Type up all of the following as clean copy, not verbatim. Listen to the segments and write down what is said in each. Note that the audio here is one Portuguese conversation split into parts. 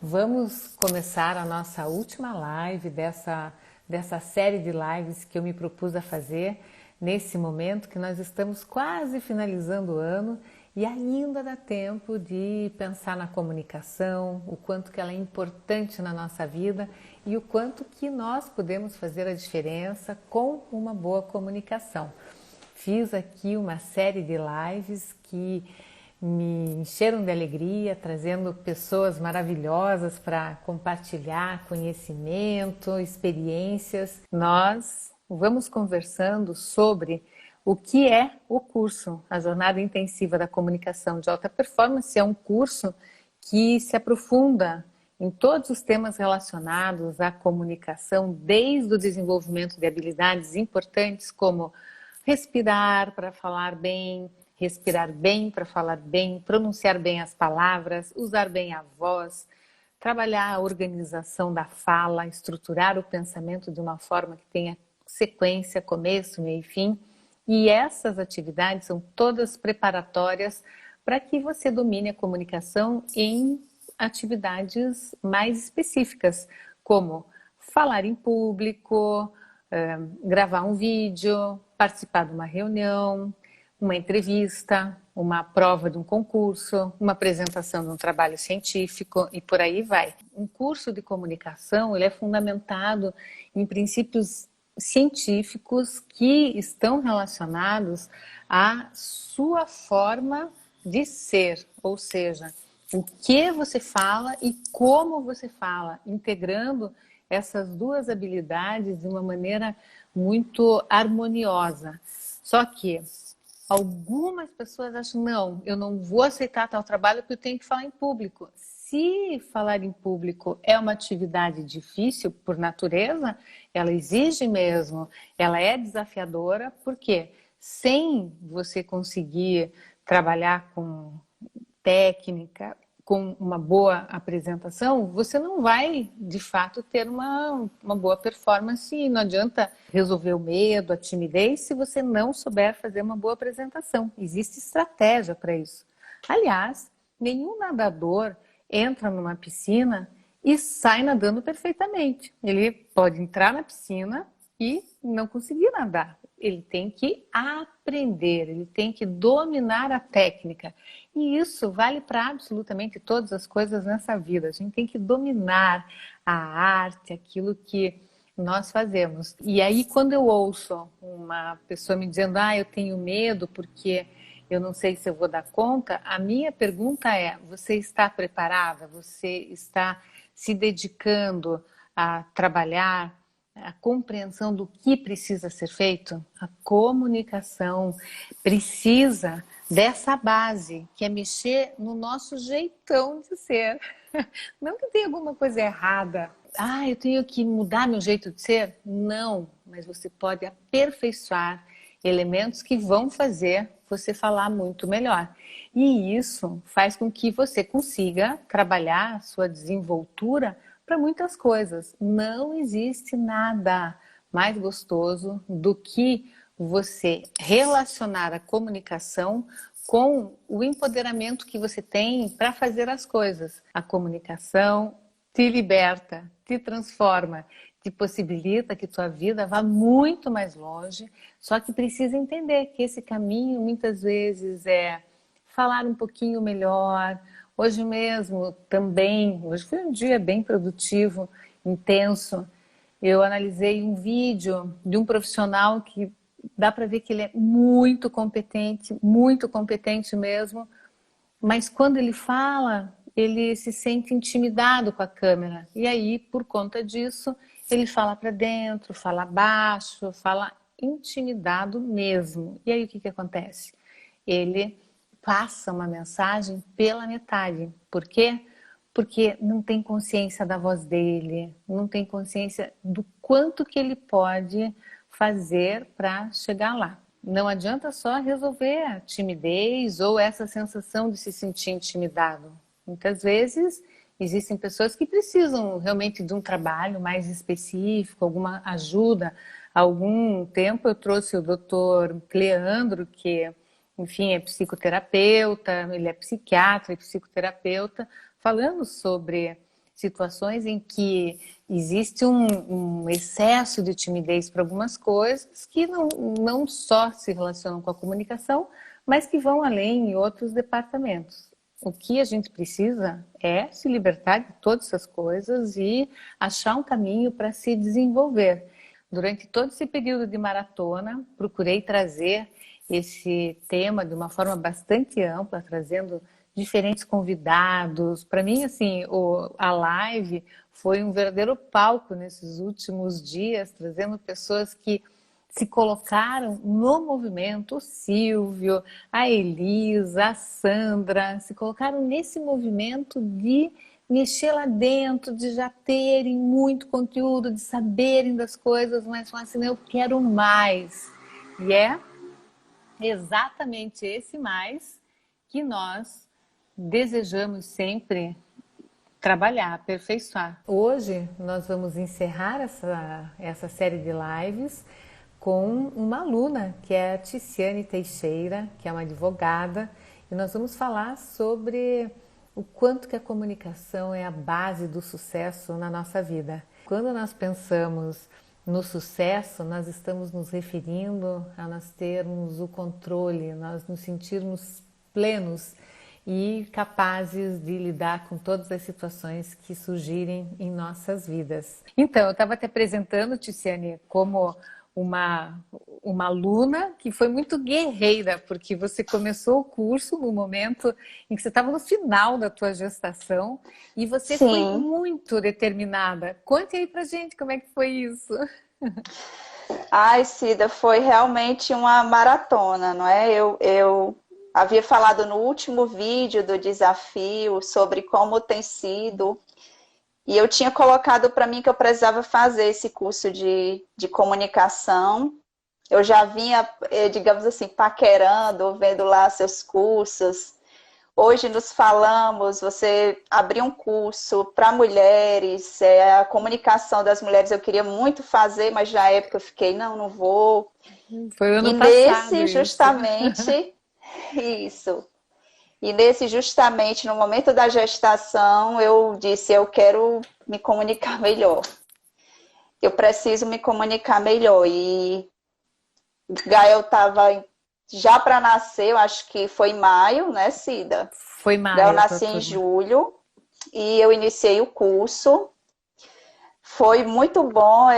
Vamos começar a nossa última live dessa série de lives que eu me propus a fazer nesse momento que nós estamos quase finalizando o ano e ainda dá tempo de pensar na comunicação, o quanto que ela é importante na nossa vida e o quanto que nós podemos fazer a diferença com uma boa comunicação. Fiz aqui uma série de lives que me encheram de alegria, trazendo pessoas maravilhosas para compartilhar conhecimento, experiências. Nós vamos conversando sobre o que é o curso, a Jornada Intensiva da Comunicação de Alta Performance. É um curso que se aprofunda em todos os temas relacionados à comunicação, desde o desenvolvimento de habilidades importantes como respirar para falar bem, respirar bem para falar bem, pronunciar bem as palavras, usar bem a voz, trabalhar a organização da fala, estruturar o pensamento de uma forma que tenha sequência, começo, meio e fim. E essas atividades são todas preparatórias para que você domine a comunicação em atividades mais específicas, como falar em público, gravar um vídeo, participar de uma reunião, uma entrevista, uma prova de um concurso, uma apresentação de um trabalho científico e por aí vai. Um curso de comunicação ele é fundamentado em princípios científicos que estão relacionados à sua forma de ser, ou seja, o que você fala e como você fala, integrando essas duas habilidades de uma maneira muito harmoniosa. Só que algumas pessoas acham, não, eu não vou aceitar tal trabalho porque eu tenho que falar em público. Se falar em público é uma atividade difícil por natureza, ela exige mesmo, ela é desafiadora, porque sem você conseguir trabalhar com técnica, com uma boa apresentação, você não vai, de fato, ter uma boa performance e não adianta resolver o medo, a timidez, se você não souber fazer uma boa apresentação. Existe estratégia para isso. Aliás, nenhum nadador entra numa piscina e sai nadando perfeitamente. Ele pode entrar na piscina e não conseguir nadar. Ele tem que aprender, ele tem que dominar a técnica. E isso vale para absolutamente todas as coisas nessa vida. A gente tem que dominar a arte, aquilo que nós fazemos. E aí, quando eu ouço uma pessoa me dizendo, eu tenho medo porque eu não sei se eu vou dar conta, a minha pergunta é, você está preparada? Você está se dedicando a trabalhar a compreensão do que precisa ser feito? A comunicação precisa dessa base, que é mexer no nosso jeitão de ser. Não que tenha alguma coisa errada. Eu tenho que mudar meu jeito de ser? Não, mas você pode aperfeiçoar elementos que vão fazer você falar muito melhor. E isso faz com que você consiga trabalhar a sua desenvoltura para muitas coisas. Não existe nada mais gostoso do que você relacionar a comunicação com o empoderamento que você tem para fazer as coisas. A comunicação te liberta, te transforma, te possibilita que tua vida vá muito mais longe, só que precisa entender que esse caminho muitas vezes é falar um pouquinho melhor. Hoje mesmo também, hoje foi um dia bem produtivo, intenso. Eu analisei um vídeo de um profissional que dá para ver que ele é muito competente mesmo, mas quando ele fala, ele se sente intimidado com a câmera. E aí, por conta disso, ele fala para dentro, fala baixo, fala intimidado mesmo. E aí o que acontece? Ele passa uma mensagem pela metade. Por quê? Porque não tem consciência da voz dele, não tem consciência do quanto que ele pode fazer para chegar lá. Não adianta só resolver a timidez ou essa sensação de se sentir intimidado. Muitas vezes existem pessoas que precisam realmente de um trabalho mais específico, alguma ajuda. Há algum tempo eu trouxe o Dr. Cleandro, que, enfim, é psicoterapeuta, ele é psiquiatra e psicoterapeuta, falando sobre situações em que existe um excesso de timidez para algumas coisas que não só se relacionam com a comunicação, mas que vão além em outros departamentos. O que a gente precisa é se libertar de todas essas coisas e achar um caminho para se desenvolver. Durante todo esse período de maratona, procurei trazer esse tema de uma forma bastante ampla, trazendo diferentes convidados. Para mim, assim, a live foi um verdadeiro palco nesses últimos dias, trazendo pessoas que se colocaram no movimento, o Silvio, a Elisa, a Sandra, se colocaram nesse movimento de mexer lá dentro, de já terem muito conteúdo, de saberem das coisas, mas falar assim, eu quero mais. E é exatamente esse mais que nós desejamos sempre trabalhar, aperfeiçoar. Hoje nós vamos encerrar essa série de lives com uma aluna, que é a Ticiane Teixeira, que é uma advogada, e nós vamos falar sobre o quanto que a comunicação é a base do sucesso na nossa vida. Quando nós pensamos no sucesso, nós estamos nos referindo a nós termos o controle, nós nos sentirmos plenos e capazes de lidar com todas as situações que surgirem em nossas vidas. Então, eu estava te apresentando, Ticiane, como uma aluna que foi muito guerreira, porque você começou o curso no momento em que você estava no final da tua gestação e você foi muito determinada. Conte aí pra gente como é que foi isso. Ai, Cida, foi realmente uma maratona, não é? Eu havia falado no último vídeo do desafio sobre como tem sido. E eu tinha colocado para mim que eu precisava fazer esse curso de comunicação. Eu já vinha, digamos assim, paquerando, vendo lá seus cursos. Hoje nos falamos, você abriu um curso para mulheres, a comunicação das mulheres eu queria muito fazer, mas na época eu fiquei, não vou. Foi ano E passado nesse, justamente, isso. E nesse, justamente, no momento da gestação, eu disse, eu quero me comunicar melhor. Eu preciso me comunicar melhor. E Gael estava já para nascer, eu acho que foi em maio, né, Cida? Foi maio. Gael nasceu em julho e eu iniciei o curso. Foi muito bom,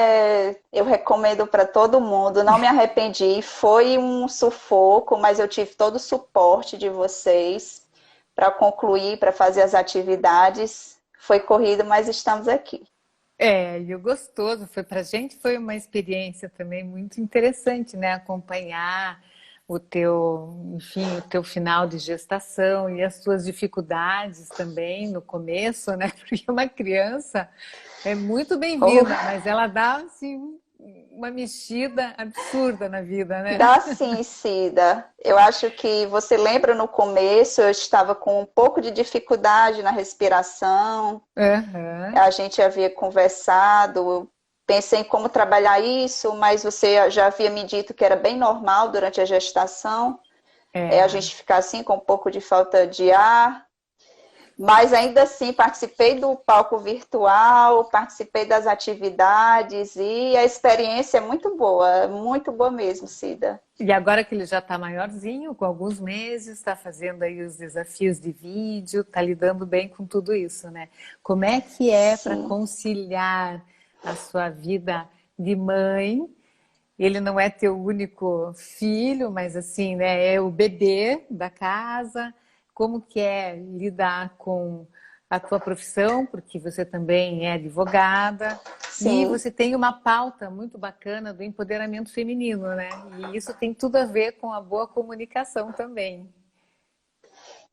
eu recomendo para todo mundo, não me arrependi. Foi um sufoco, mas eu tive todo o suporte de vocês para concluir, para fazer as atividades. Foi corrido, mas estamos aqui. E o gostoso foi pra gente, foi uma experiência também muito interessante, né? Acompanhar o teu, enfim, o teu final de gestação e as tuas dificuldades também no começo, né? Porque uma criança é muito bem-vinda, mas ela dá assim uma mexida absurda na vida, né? Dá sim, Cida. Eu acho que você lembra no começo, eu estava com um pouco de dificuldade na respiração. A gente havia conversado, pensei em como trabalhar isso, mas você já havia me dito que era bem normal durante a gestação. A gente ficar assim com um pouco de falta de ar. Mas ainda assim participei do palco virtual, participei das atividades e a experiência é muito boa mesmo, Cida. E agora que ele já está maiorzinho, com alguns meses, está fazendo aí os desafios de vídeo, está lidando bem com tudo isso, né? Como é que é para conciliar a sua vida de mãe? Ele não é teu único filho, mas assim, né? É o bebê da casa. Como que é lidar com a tua profissão, porque você também é advogada, e você tem uma pauta muito bacana do empoderamento feminino, né? E isso tem tudo a ver com a boa comunicação também.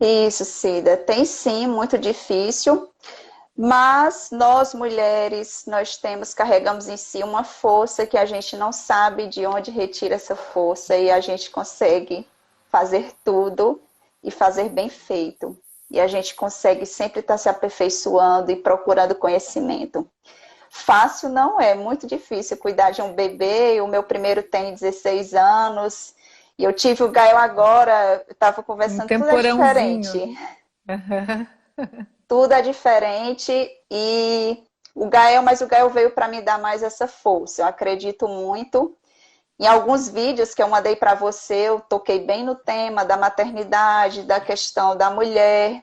Isso, Cida, tem sim, muito difícil, mas nós mulheres, carregamos em si uma força que a gente não sabe de onde retira essa força e a gente consegue fazer tudo e fazer bem feito. E a gente consegue sempre estar se aperfeiçoando e procurando conhecimento. Fácil não é, muito difícil cuidar de um bebê. O meu primeiro tem 16 anos. E eu tive o Gael agora, eu estava conversando, tudo é diferente. tudo é diferente e mas o Gael veio para me dar mais essa força. Eu acredito muito. Em alguns vídeos que eu mandei para você, eu toquei bem no tema da maternidade, da questão da mulher.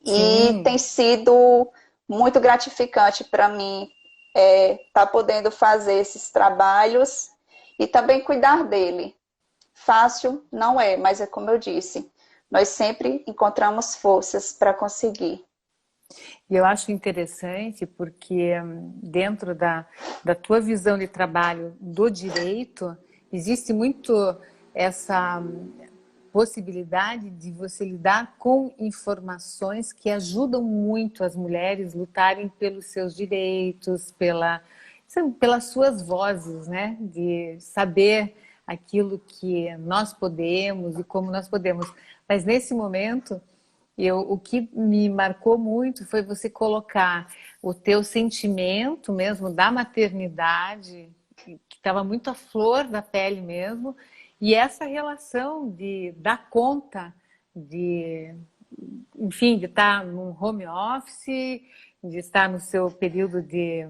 E Sim. tem sido muito gratificante para mim estar podendo fazer esses trabalhos e também cuidar dele. Fácil não é, mas é como eu disse, nós sempre encontramos forças para conseguir. E eu acho interessante porque dentro da tua visão de trabalho do direito, existe muito essa possibilidade de você lidar com informações que ajudam muito as mulheres lutarem pelos seus direitos, pelas suas vozes, né? De saber aquilo que nós podemos e como nós podemos. Mas nesse momento, o que me marcou muito foi você colocar o teu sentimento mesmo da maternidade, que estava muito à flor da pele mesmo, e essa relação de dar conta de, enfim, de estar num home office, de estar no seu período de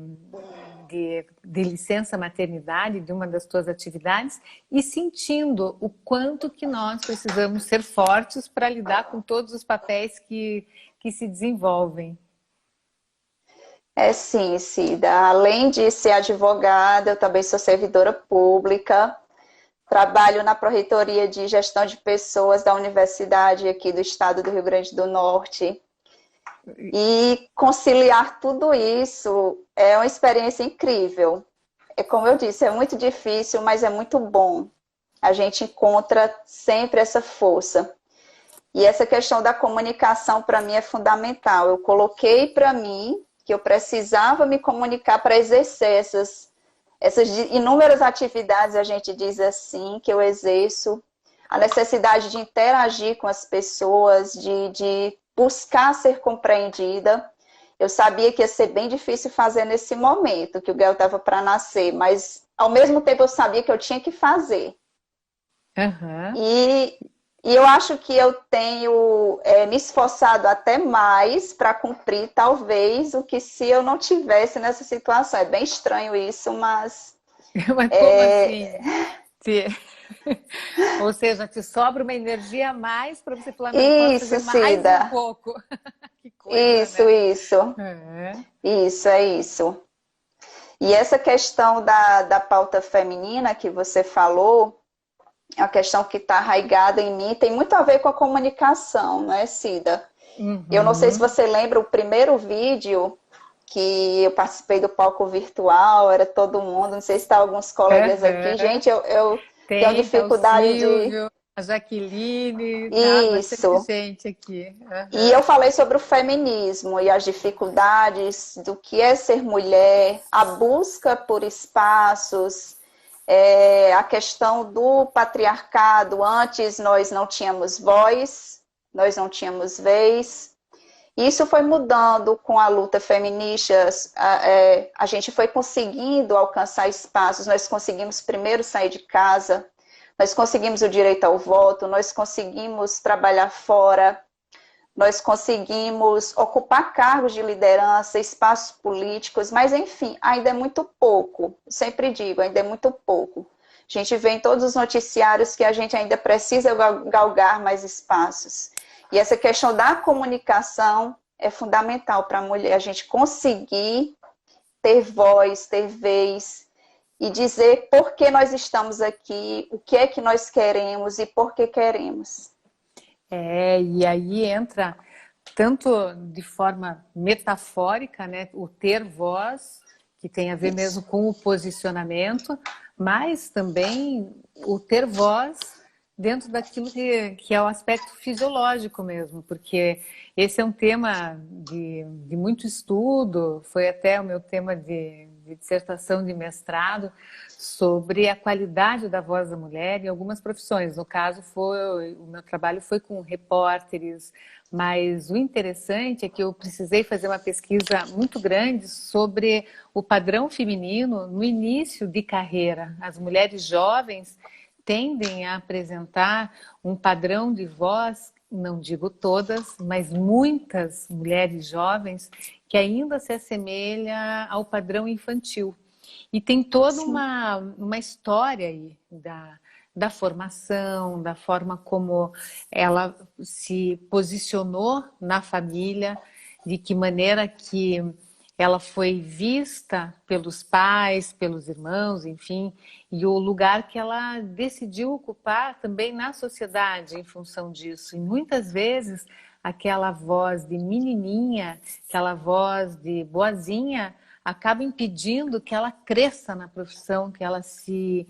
licença maternidade, de uma das tuas atividades, e sentindo o quanto que nós precisamos ser fortes para lidar com todos os papéis que se desenvolvem. É sim, Cida. Além de ser advogada, eu também sou servidora pública. Trabalho na Pró-Reitoria de Gestão de Pessoas da Universidade aqui do estado do Rio Grande do Norte. E conciliar tudo isso é uma experiência incrível. É como eu disse, é muito difícil, mas é muito bom. A gente encontra sempre essa força. E essa questão da comunicação, para mim, é fundamental. Eu coloquei para mim que eu precisava me comunicar para exercer essas inúmeras atividades, a gente diz assim, que eu exerço. A necessidade de interagir com as pessoas, de buscar ser compreendida. Eu sabia que ia ser bem difícil fazer nesse momento, que o Gael estava para nascer, mas ao mesmo tempo eu sabia que eu tinha que fazer. Uhum. E eu acho que eu tenho me esforçado até mais para cumprir, talvez, o que se eu não tivesse nessa situação. É bem estranho isso, mas... Mas como assim? Ou seja, te sobra uma energia a mais para você falar, não, eu posso Isso, fazer mais um Cida. pouco. Que coisa, Isso, né? isso. É. Isso, é isso. E essa questão da pauta feminina que você falou, é uma questão que está arraigada em mim, tem muito a ver com a comunicação, não é, Cida? Eu não sei se Uhum. você lembra o primeiro vídeo que eu participei do palco virtual, era todo mundo, não sei se está alguns colegas aqui. Uhum. Gente, eu tenho Tem, tá o dificuldade de... Silvio, a Jaqueline, tá bastante Isso. gente aqui. E eu Uhum. falei sobre o feminismo e as dificuldades do que é ser mulher, a busca por espaços, a questão do patriarcado. Antes nós não tínhamos voz, nós não tínhamos vez. Isso foi mudando com a luta feminista, a gente foi conseguindo alcançar espaços, nós conseguimos primeiro sair de casa, nós conseguimos o direito ao voto, nós conseguimos trabalhar fora, nós conseguimos ocupar cargos de liderança, espaços políticos, mas enfim, ainda é muito pouco, sempre digo, ainda é muito pouco. A gente vê em todos os noticiários que a gente ainda precisa galgar mais espaços. E essa questão da comunicação é fundamental para a mulher, a gente conseguir ter voz, ter vez e dizer por que nós estamos aqui, o que é que nós queremos e por que queremos. E aí entra tanto de forma metafórica, né, o ter voz, que tem a ver mesmo Isso. com o posicionamento, mas também o ter voz dentro daquilo que é o aspecto fisiológico mesmo, porque esse é um tema de muito estudo, foi até o meu tema de dissertação de mestrado, sobre a qualidade da voz da mulher em algumas profissões. No caso, o meu trabalho foi com repórteres, mas o interessante é que eu precisei fazer uma pesquisa muito grande sobre o padrão feminino no início de carreira. As mulheres jovens tendem a apresentar um padrão de voz não digo todas, mas muitas mulheres jovens que ainda se assemelha ao padrão infantil. E tem toda Sim. uma história aí da formação, da forma como ela se posicionou na família, de que maneira que ela foi vista pelos pais, pelos irmãos, enfim, e o lugar que ela decidiu ocupar também na sociedade em função disso. E muitas vezes aquela voz de menininha, aquela voz de boazinha, acaba impedindo que ela cresça na profissão, que ela se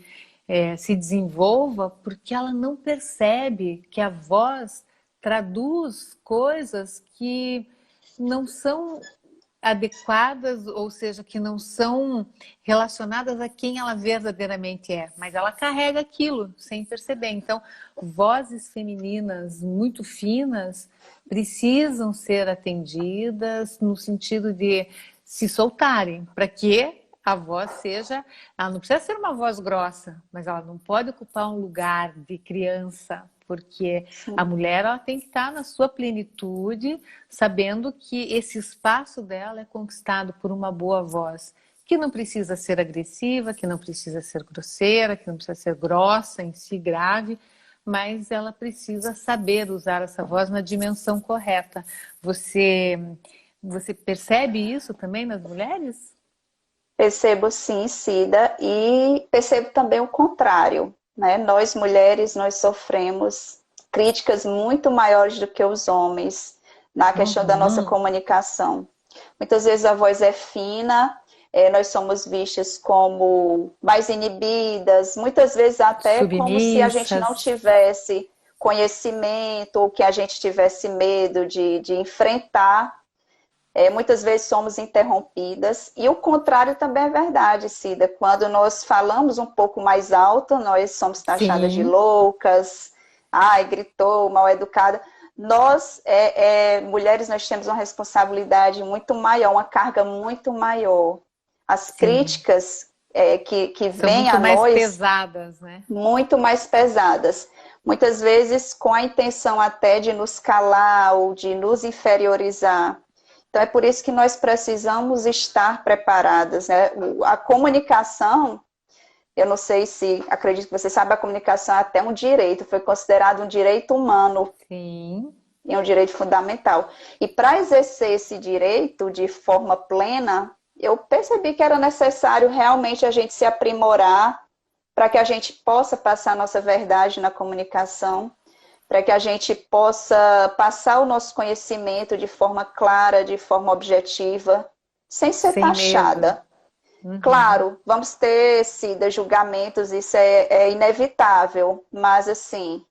desenvolva, porque ela não percebe que a voz traduz coisas que não são adequadas, ou seja, que não são relacionadas a quem ela verdadeiramente é, mas ela carrega aquilo sem perceber. Então, vozes femininas muito finas precisam ser atendidas no sentido de se soltarem, para que a voz seja, ela não precisa ser uma voz grossa, mas ela não pode ocupar um lugar de criança, porque a Sim. mulher ela tem que estar na sua plenitude, sabendo que esse espaço dela é conquistado por uma boa voz, que não precisa ser agressiva, que não precisa ser grosseira, que não precisa ser grossa em si, grave, mas ela precisa saber usar essa voz na dimensão correta. Você percebe isso também nas mulheres? Percebo sim, Cida, e percebo também o contrário, né? Nós mulheres, nós sofremos críticas muito maiores do que os homens na questão da nossa Uhum. comunicação. Muitas vezes a voz é fina, nós somos vistas como mais inibidas, muitas vezes até como se a gente não Submissas. tivesse conhecimento ou que a gente tivesse medo de enfrentar. Muitas vezes somos interrompidas, e o contrário também é verdade, Cida. Quando nós falamos um pouco mais alto, nós somos taxadas de Sim, loucas, ai, gritou, mal educada. Nós, mulheres, nós temos uma responsabilidade muito maior, uma carga muito maior. As sim. críticas que São vêm a muito mais nós, pesadas, né? muito mais pesadas. Muitas vezes com a intenção até de nos calar ou de nos inferiorizar. Então, é por isso que nós precisamos estar preparadas, né? A comunicação, eu não sei se, acredito que você sabe, a comunicação é até um direito, foi considerado um direito humano Sim, e um direito fundamental. E para exercer esse direito de forma plena, eu percebi que era necessário realmente a gente se aprimorar para que a gente possa passar a nossa verdade na comunicação, para que a gente possa passar o nosso conhecimento de forma clara, de forma objetiva, sem ser sem medo. taxada. Uhum. Claro, vamos ter, Cida, julgamentos, isso é inevitável, mas assim,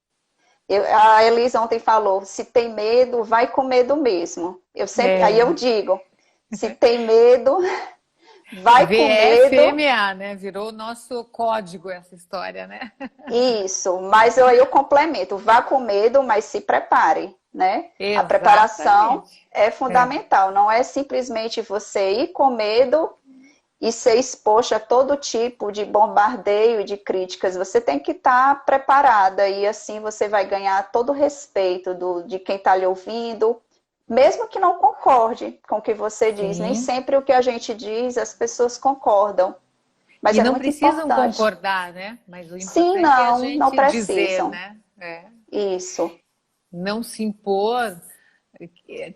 a Elisa ontem falou, se tem medo, vai com medo mesmo. Aí eu É. digo, se tem medo, vai com medo. VFMA, né? Virou o nosso código essa história, né? Isso, mas eu complemento, vá com medo, mas se prepare, né? A preparação Exatamente. é É. fundamental, não é simplesmente você ir com medo e ser exposto a todo tipo de bombardeio e de críticas. Você tem que estar preparada e assim você vai ganhar todo o respeito de quem está lhe ouvindo, mesmo que não concorde com o que você diz. Nem Sim. sempre o que a gente diz as pessoas concordam, mas E é não muito precisam importante. concordar, né? Mas o Sim, importante é a não, não gente dizer, precisam. né? É. Isso. Não se impor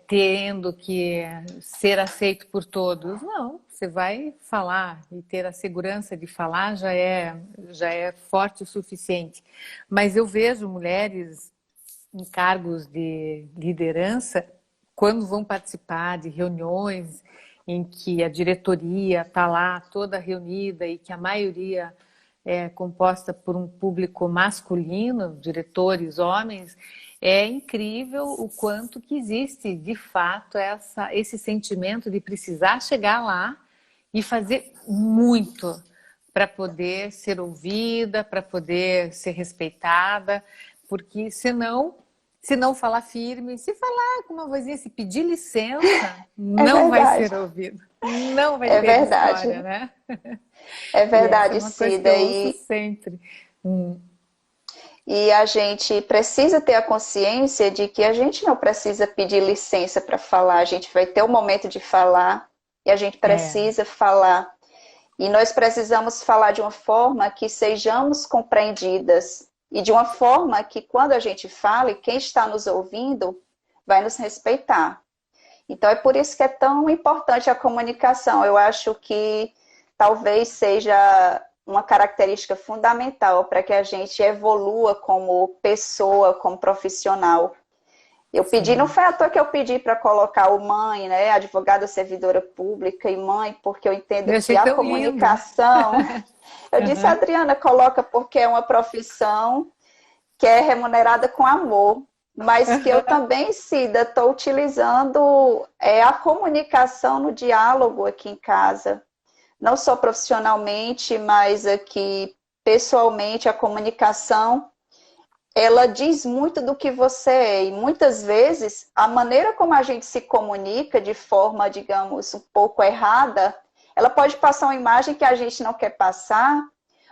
tendo que ser aceito por todos. Não, você vai falar e ter a segurança de falar já é forte o suficiente. Mas eu vejo mulheres em cargos de liderança, quando vão participar de reuniões em que a diretoria está lá toda reunida e que a maioria é composta por um público masculino, diretores homens, é incrível o quanto que existe de fato esse sentimento de precisar chegar lá e fazer muito para poder ser ouvida, para poder ser respeitada, porque senão, se não falar firme, se falar com uma vozinha, se pedir licença, É não vai verdade. ser ouvido. Não vai É ter história, verdade. né? É E essa é verdade, uma coisa que Cida. eu ouço sempre. Hum. E a gente precisa ter a consciência de que a gente não precisa pedir licença para falar, a gente vai ter o momento de falar e a gente precisa falar. E nós precisamos falar de uma forma que sejamos compreendidas e de uma forma que quando a gente fala, quem está nos ouvindo vai nos respeitar. Então é por isso que é tão importante a comunicação. Eu acho que talvez seja uma característica fundamental para que a gente evolua como pessoa, como profissional. Eu pedi, Sim. não foi à toa que eu pedi para colocar o mãe, né, advogada servidora pública e mãe, porque eu entendo Eu que achei a tão lindo. comunicação, eu disse, Uhum. Adriana, coloca porque é uma profissão que é remunerada com amor, mas que eu também, Cida, estou utilizando a comunicação no diálogo aqui em casa, não só profissionalmente, mas aqui pessoalmente, a comunicação ela diz muito do que você é, e muitas vezes a maneira como a gente se comunica de forma, digamos, um pouco errada, ela pode passar uma imagem que a gente não quer passar,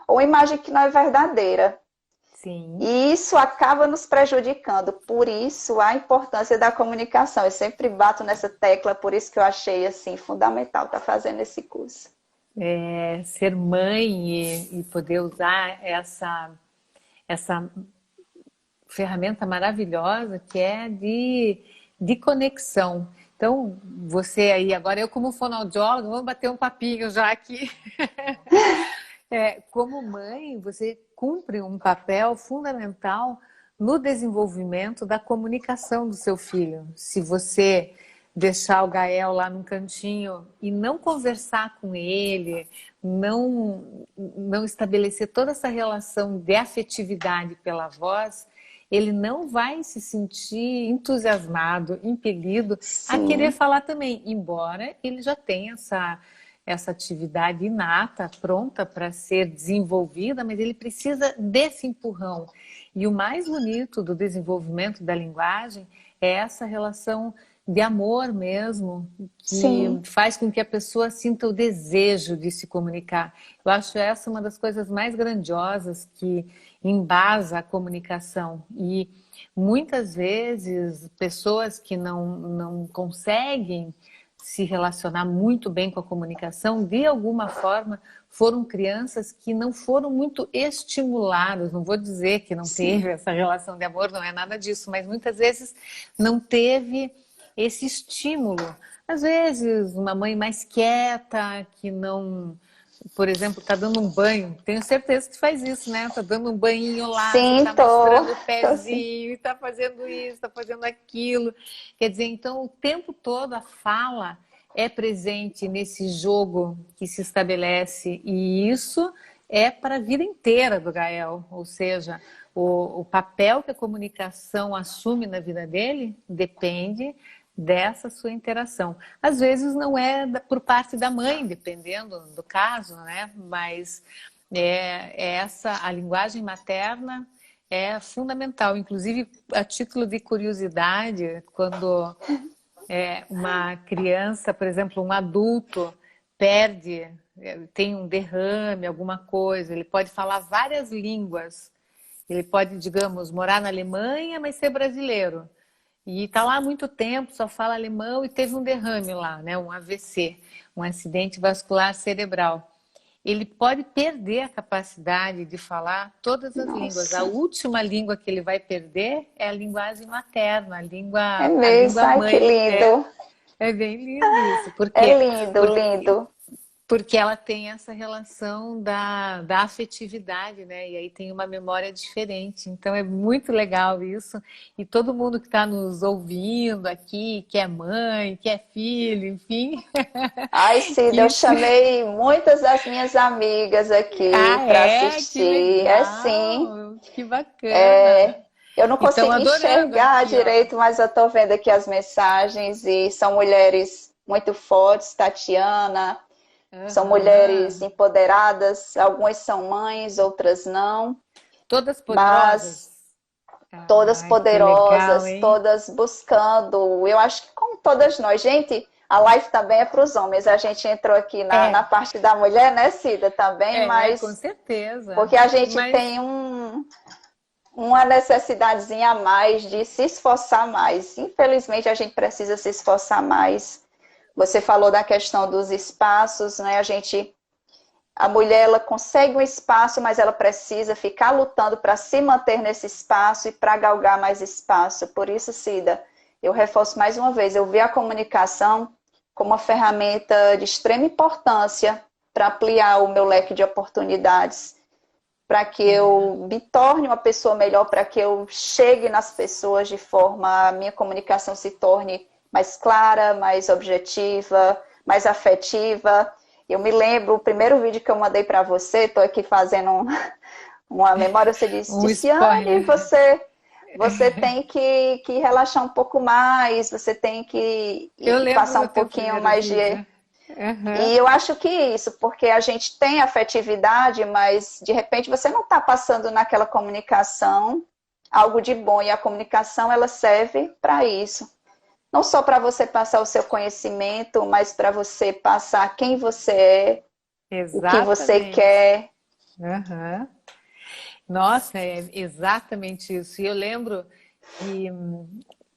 ou uma imagem que não é verdadeira. Sim. E isso acaba nos prejudicando. Por isso, a importância da comunicação. Eu sempre bato nessa tecla, por isso que eu achei assim fundamental estar fazendo esse curso. Ser mãe e poder usar essa ferramenta maravilhosa que é de conexão. Então, você aí, agora eu como fonoaudióloga, vamos bater um papinho já aqui. Como mãe, você cumpre um papel fundamental no desenvolvimento da comunicação do seu filho. Se você deixar o Gael lá num cantinho e não conversar com ele, não estabelecer toda essa relação de afetividade pela voz, ele não vai se sentir entusiasmado, impelido a querer Sim, falar também, embora ele já tenha essa atividade inata, pronta para ser desenvolvida, mas ele precisa desse empurrão. E o mais bonito do desenvolvimento da linguagem é essa relação de amor mesmo, que sim, faz com que a pessoa sinta o desejo de se comunicar. Eu acho essa uma das coisas mais grandiosas que embasa a comunicação. E muitas vezes pessoas que não conseguem se relacionar muito bem com a comunicação, de alguma forma, foram crianças que não foram muito estimuladas. Não vou dizer que não sim. teve essa relação de amor, não é nada disso, mas muitas vezes não teve esse estímulo. Às vezes, uma mãe mais quieta, que não, por exemplo, está dando um banho. Tenho certeza que faz isso, né? Está dando um banhinho lá, você Sim, está mostrando o tô sim. pezinho, está fazendo isso, está fazendo aquilo. Quer dizer, então, o tempo todo a fala é presente nesse jogo que se estabelece. E isso é para a vida inteira do Gael. Ou seja, o papel que a comunicação assume na vida dele depende dessa sua interação. Às vezes não é por parte da mãe, dependendo do caso, né? Mas a linguagem materna é fundamental. Inclusive, a título de curiosidade, quando uma criança, por exemplo, um adulto perde, tem um derrame, alguma coisa, ele pode falar várias línguas. Ele pode, digamos, morar na Alemanha, mas ser brasileiro. E está lá há muito tempo, só fala alemão e teve um derrame lá, né? Um AVC, um acidente vascular cerebral. Ele pode perder a capacidade de falar todas as línguas. A Nossa, última língua que ele vai perder é a linguagem materna, é a mesmo. língua Ai, que mãe. lindo. É bem lindo isso. Por É quê? lindo, Porque lindo. porque ela tem essa relação da afetividade, né? E aí tem uma memória diferente. Então é muito legal isso. E todo mundo que está nos ouvindo aqui, que é mãe, que é filho, enfim, Ai, Cida, eu que... chamei muitas das minhas amigas aqui Ah, para que assistir. É sim. legal! Que bacana! Eu não Então, consegui adorando enxergar aqui, ó. direito, mas eu estou vendo aqui as mensagens e são mulheres muito fortes, Tatiana, são mulheres Aham. empoderadas, algumas são mães, outras não, Todas mas poderosas. todas Ai, que legal, poderosas, hein? todas buscando. Eu acho que como todas nós, gente, a live também é para os homens. A gente entrou aqui na É, parte da mulher, né, Cida, também, com mas certeza. porque a gente Mas tem um. uma necessidadezinha a mais de se esforçar mais. Infelizmente, a gente precisa se esforçar mais. Você falou da questão dos espaços, né? A mulher, ela consegue um espaço, mas ela precisa ficar lutando para se manter nesse espaço e para galgar mais espaço. Por isso, Cida, eu reforço mais uma vez, eu vi a comunicação como uma ferramenta de extrema importância para ampliar o meu leque de oportunidades, para que eu me torne uma pessoa melhor, para que eu chegue nas pessoas de forma, a minha comunicação se torne mais clara, mais objetiva, mais afetiva. Eu me lembro, o primeiro vídeo que eu mandei para você, estou aqui fazendo uma memória, você disse, Tiziane, você tem que relaxar um pouco mais, você tem que Eu lembro passar um do teu pouquinho primeiro mais de... vídeo. Uhum. E eu acho que isso, porque a gente tem afetividade, mas de repente você não está passando naquela comunicação algo de bom, e a comunicação ela serve para isso. Não só para você passar o seu conhecimento, mas para você passar quem você é, o que você Exatamente. quer. Uhum. Nossa, é exatamente isso. E eu lembro que,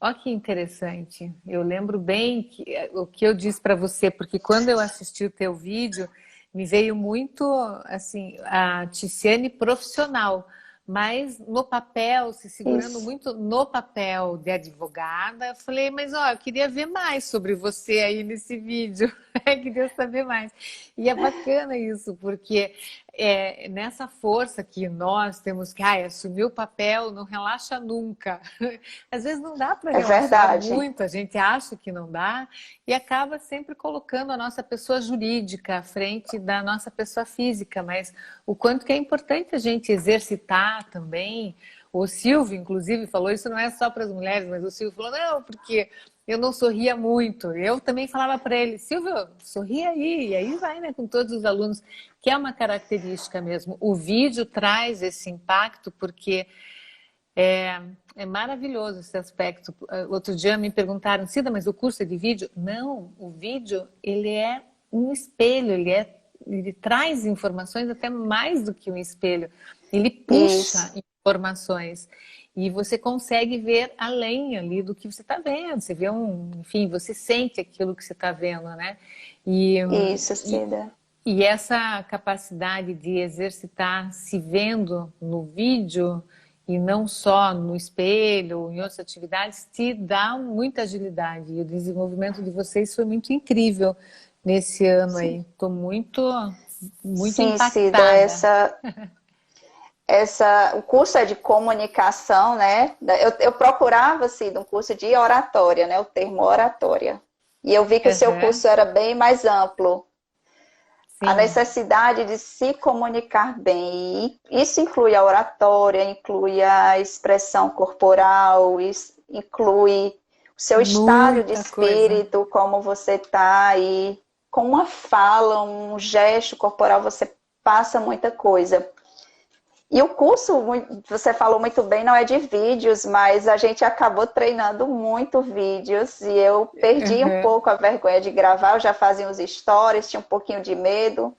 olha que interessante, eu lembro bem o que eu disse para você, porque quando eu assisti o teu vídeo, me veio muito, assim, a Tiziane profissional, mas no papel, se segurando Isso. muito no papel de advogada. Eu falei, mas ó, eu queria ver mais sobre você aí nesse vídeo, eu queria saber mais. E é bacana isso, porque nessa força que nós temos que assumir o papel, não relaxa nunca. Às vezes não dá para É relaxar verdade. muito, a gente acha que não dá e acaba sempre colocando a nossa pessoa jurídica à frente da nossa pessoa física, mas o quanto que é importante a gente exercitar também. O Silvio, inclusive, falou, isso não é só para as mulheres, mas o Silvio falou, não, porque eu não sorria muito. Eu também falava para ele, Silvio, sorria aí. E aí vai, né, com todos os alunos, que é uma característica mesmo. O vídeo traz esse impacto porque é maravilhoso esse aspecto. Outro dia me perguntaram, Cida, mas o curso é de vídeo? Não, o vídeo, ele é um espelho, ele traz informações até mais do que um espelho. Ele puxa Isso. informações e você consegue ver além ali do que você está vendo. Você vê enfim, você sente aquilo que você está vendo, né? E, Isso, e, Cida. e essa capacidade de exercitar se vendo no vídeo e não só no espelho ou em outras atividades, te dá muita agilidade. E o desenvolvimento de vocês foi muito incrível nesse ano aí. Estou muito Sim, Cida, impactada. o curso é de comunicação, né? Eu procurava, Cida, um curso de oratória, né? O termo oratória. E eu vi que o seu Uhum. curso era bem mais amplo. A Sim, necessidade de se comunicar bem. E isso inclui a oratória, inclui a expressão corporal, inclui o seu estado de muita coisa. espírito, como você está, e com uma fala, um gesto corporal, você passa muita coisa. E o curso, você falou muito bem, não é de vídeos, mas a gente acabou treinando muito vídeos e eu perdi um Uhum. pouco a vergonha de gravar, eu já fazia uns stories, tinha um pouquinho de medo,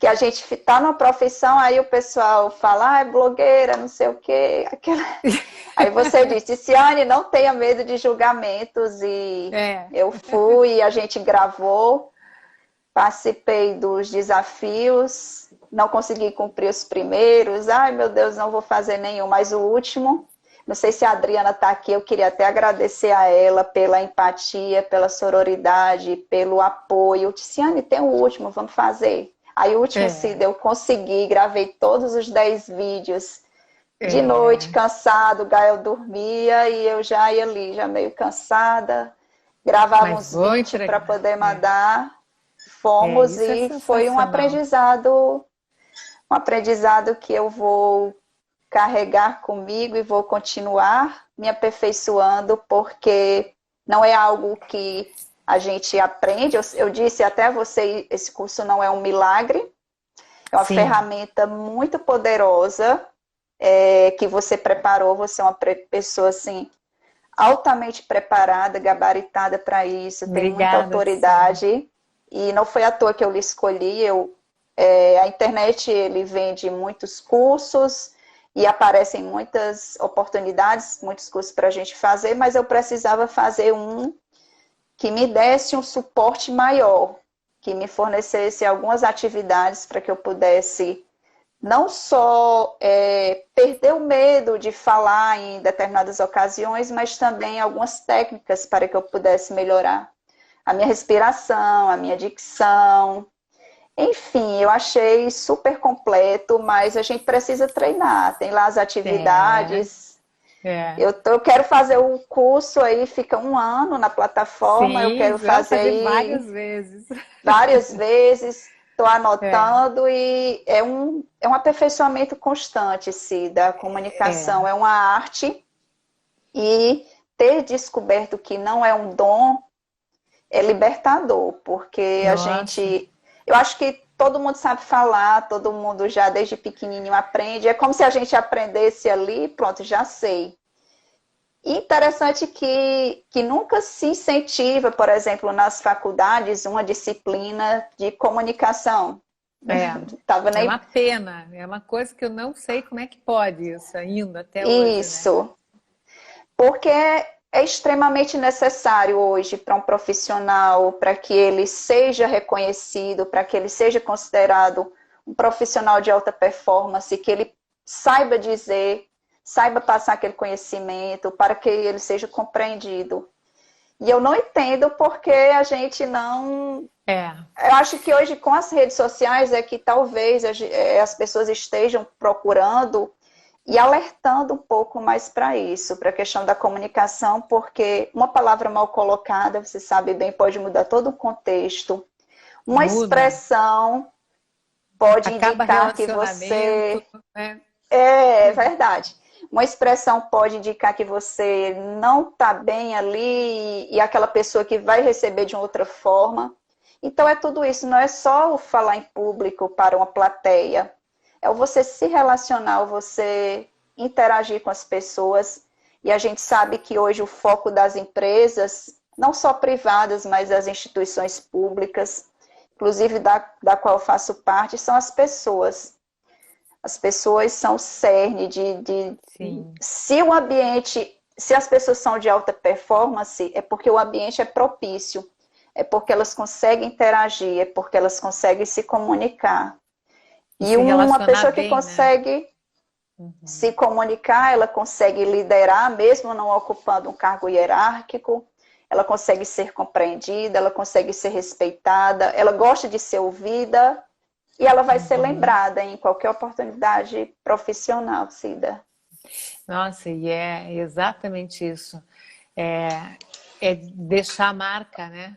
que a gente está numa profissão, aí o pessoal fala, é blogueira, não sei o quê. Aquela... Aí você disse, Tiziane, não tenha medo de julgamentos, e É, eu fui, a gente gravou, participei dos desafios, não consegui cumprir os primeiros, ai meu Deus, não vou fazer nenhum, mas o último, não sei se a Adriana está aqui, eu queria até agradecer a ela pela empatia, pela sororidade, pelo apoio. Tiziane, tem o último, vamos fazer. Aí o último, Cida, é, eu consegui, gravei todos os 10 vídeos, de noite, é. cansado, o Gael dormia e eu já ia ali, já meio cansada, gravava Mas uns vou 20 para entregar. poder mandar. Fomos Isso é e foi sensacional. um aprendizado que eu vou carregar comigo e vou continuar me aperfeiçoando, porque não é algo que a gente aprende. Eu disse até a você, esse curso não é um milagre, é uma Sim, ferramenta muito poderosa, que você preparou, você é uma pessoa assim altamente preparada, gabaritada para isso, tem muita obrigada, Tiziane. autoridade, e não foi à toa que eu lhe escolhi. A internet, ele vende muitos cursos, e aparecem muitas oportunidades, muitos cursos para a gente fazer, mas eu precisava fazer um que me desse um suporte maior, que me fornecesse algumas atividades para que eu pudesse não só perder o medo de falar em determinadas ocasiões, mas também algumas técnicas para que eu pudesse melhorar a minha respiração, a minha dicção. Enfim, eu achei super completo, mas a gente precisa treinar. Tem lá as atividades. Eu quero fazer o curso aí, fica 1 ano na plataforma, Sim, eu quero fazer aí várias vezes. várias vezes, estou anotando e é um aperfeiçoamento constante, Cida. A comunicação é uma arte e ter descoberto que não é um dom é libertador, porque a gente... Eu acho que todo mundo sabe falar, todo mundo já desde pequenininho aprende. É como se a gente aprendesse ali, pronto, já sei. Interessante que nunca se incentiva, por exemplo, nas faculdades, uma disciplina de comunicação. É uma pena, é uma coisa que eu não sei como é que pode isso ainda até hoje. Isso, né? Porque é extremamente necessário hoje para um profissional, para que ele seja reconhecido, para que ele seja considerado um profissional de alta performance, que ele saiba dizer, saiba passar aquele conhecimento, para que ele seja compreendido. E eu não entendo porque a gente não... Eu acho que hoje com as redes sociais é que talvez as pessoas estejam procurando e alertando um pouco mais para isso, para a questão da comunicação, porque uma palavra mal colocada, você sabe bem, pode mudar todo o contexto. Uma expressão pode indicar que você... Né? É verdade. Uma expressão pode indicar que você não está bem ali e aquela pessoa que vai receber de outra forma. Então é tudo isso, não é só o falar em público para uma plateia. É o você se relacionar, o você interagir com as pessoas. E a gente sabe que hoje o foco das empresas, não só privadas, mas das instituições públicas, inclusive da qual eu faço parte, são as pessoas. As pessoas são o cerne se o ambiente, se as pessoas são de alta performance, é porque o ambiente é propício, é porque elas conseguem interagir, é porque elas conseguem se comunicar. E uma pessoa que consegue se comunicar, ela consegue liderar, mesmo não ocupando um cargo hierárquico, ela consegue ser compreendida, ela consegue ser respeitada, ela gosta de ser ouvida e ela vai ser lembrada em qualquer oportunidade profissional, Cida. Nossa, e é exatamente isso. É deixar a marca, né?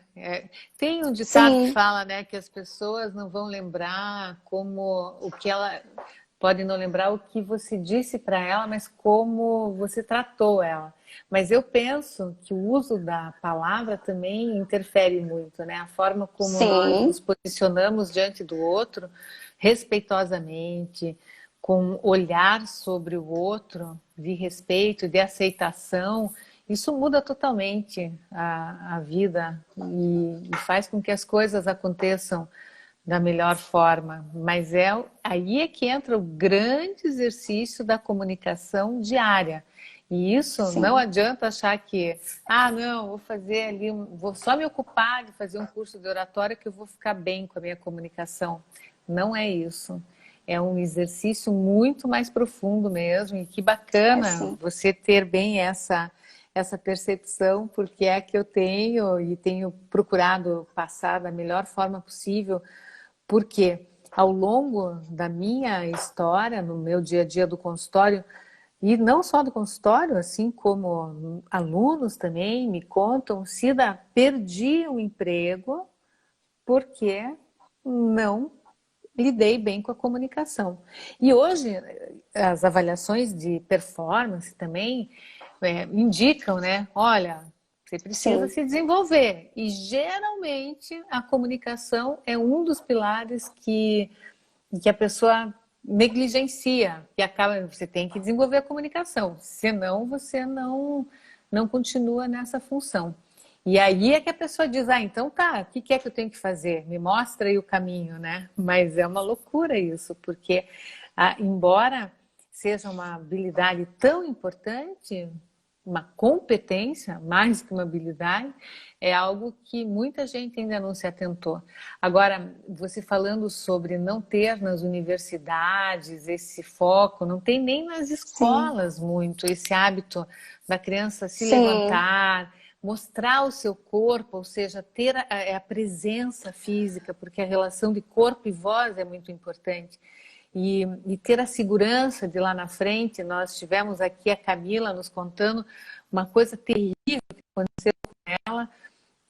Tem um ditado que fala, né, que as pessoas não vão lembrar podem não lembrar o que você disse para ela, mas como você tratou ela. Mas eu penso que o uso da palavra também interfere muito, né? A forma como nós nos posicionamos diante do outro, respeitosamente, com olhar sobre o outro, de respeito, de aceitação. Isso muda totalmente a vida e faz com que as coisas aconteçam da melhor forma. Mas aí é que entra o grande exercício da comunicação diária. E isso não adianta achar que, não, vou fazer ali, vou só me ocupar de fazer um curso de oratória que eu vou ficar bem com a minha comunicação. Não é isso. É um exercício muito mais profundo mesmo. E que bacana você ter bem essa percepção, porque é que eu tenho e tenho procurado passar da melhor forma possível, porque ao longo da minha história, no meu dia a dia do consultório, e não só do consultório, assim como alunos também me contam, Cida, perdi o emprego porque não lidei bem com a comunicação. E hoje as avaliações de performance também indicam, né? Olha, você precisa se desenvolver. E geralmente a comunicação é um dos pilares que a pessoa negligencia, que acaba, você tem que desenvolver a comunicação, senão você não continua nessa função. E aí é que a pessoa diz, então tá, o que é que eu tenho que fazer? Me mostra aí o caminho, né? Mas é uma loucura isso, porque embora seja uma habilidade tão importante, uma competência, mais que uma habilidade, é algo que muita gente ainda não se atentou. Agora, você falando sobre não ter nas universidades esse foco, não tem nem nas Sim, escolas muito esse hábito da criança se sim, levantar, mostrar o seu corpo, ou seja, ter a presença física, porque a relação de corpo e voz é muito importante. E ter a segurança de lá na frente, nós tivemos aqui a Camila nos contando uma coisa terrível que aconteceu com ela,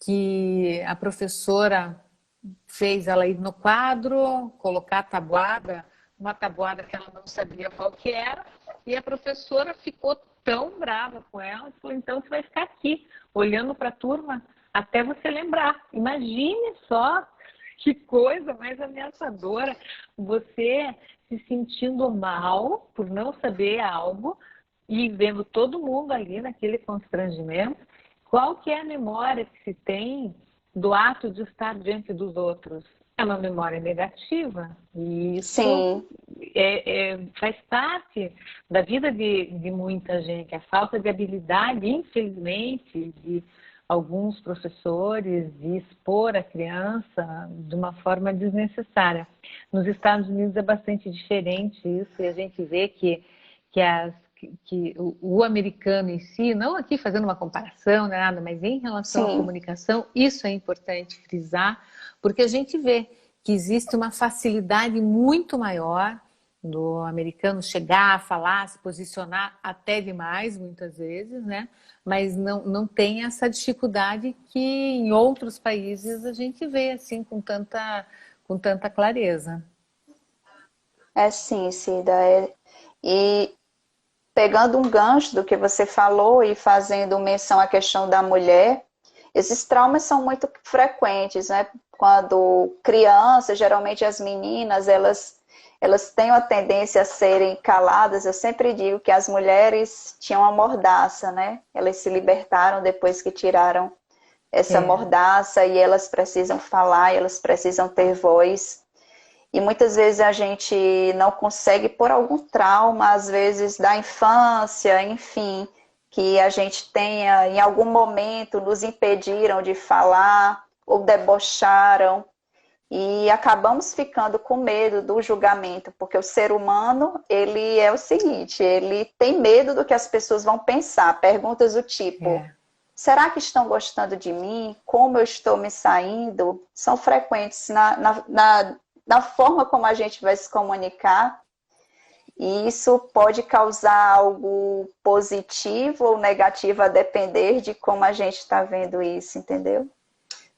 que a professora fez ela ir no quadro, colocar a tabuada, uma tabuada que ela não sabia qual que era, e a professora ficou tão brava com ela, que falou, então você vai ficar aqui, olhando para a turma, até você lembrar. Imagine só que coisa mais ameaçadora, você se sentindo mal por não saber algo e vendo todo mundo ali naquele constrangimento. Qual que é a memória que se tem do ato de estar diante dos outros? É uma memória negativa e isso sim. faz parte da vida de muita gente. A falta de habilidade, infelizmente, de alguns professores de expor a criança de uma forma desnecessária. Nos Estados Unidos é bastante diferente isso, e a gente vê que, que o americano em si, não aqui fazendo uma comparação, não é nada, mas em relação à Sim, comunicação, isso é importante frisar, porque a gente vê que existe uma facilidade muito maior do americano chegar, falar, se posicionar até demais, muitas vezes, né? Mas não tem essa dificuldade que em outros países a gente vê assim com tanta clareza. é sim, Cida. E pegando um gancho do que você falou e fazendo menção à questão da mulher, esses traumas são muito frequentes, né? Quando crianças, geralmente as meninas, elas têm a tendência a serem caladas. Eu sempre digo que as mulheres tinham uma mordaça, né? Elas se libertaram depois que tiraram essa É, mordaça e elas precisam falar, elas precisam ter voz. E muitas vezes a gente não consegue por algum trauma, às vezes da infância, enfim, que a gente tenha, em algum momento, nos impediram de falar ou debocharam. E acabamos ficando com medo do julgamento, porque o ser humano, ele é o seguinte, ele tem medo do que as pessoas vão pensar. Perguntas do tipo, é. será que estão gostando de mim? Como eu estou me saindo? São frequentes na forma como a gente vai se comunicar. E isso pode causar algo positivo ou negativo, a depender de como a gente está vendo isso, entendeu?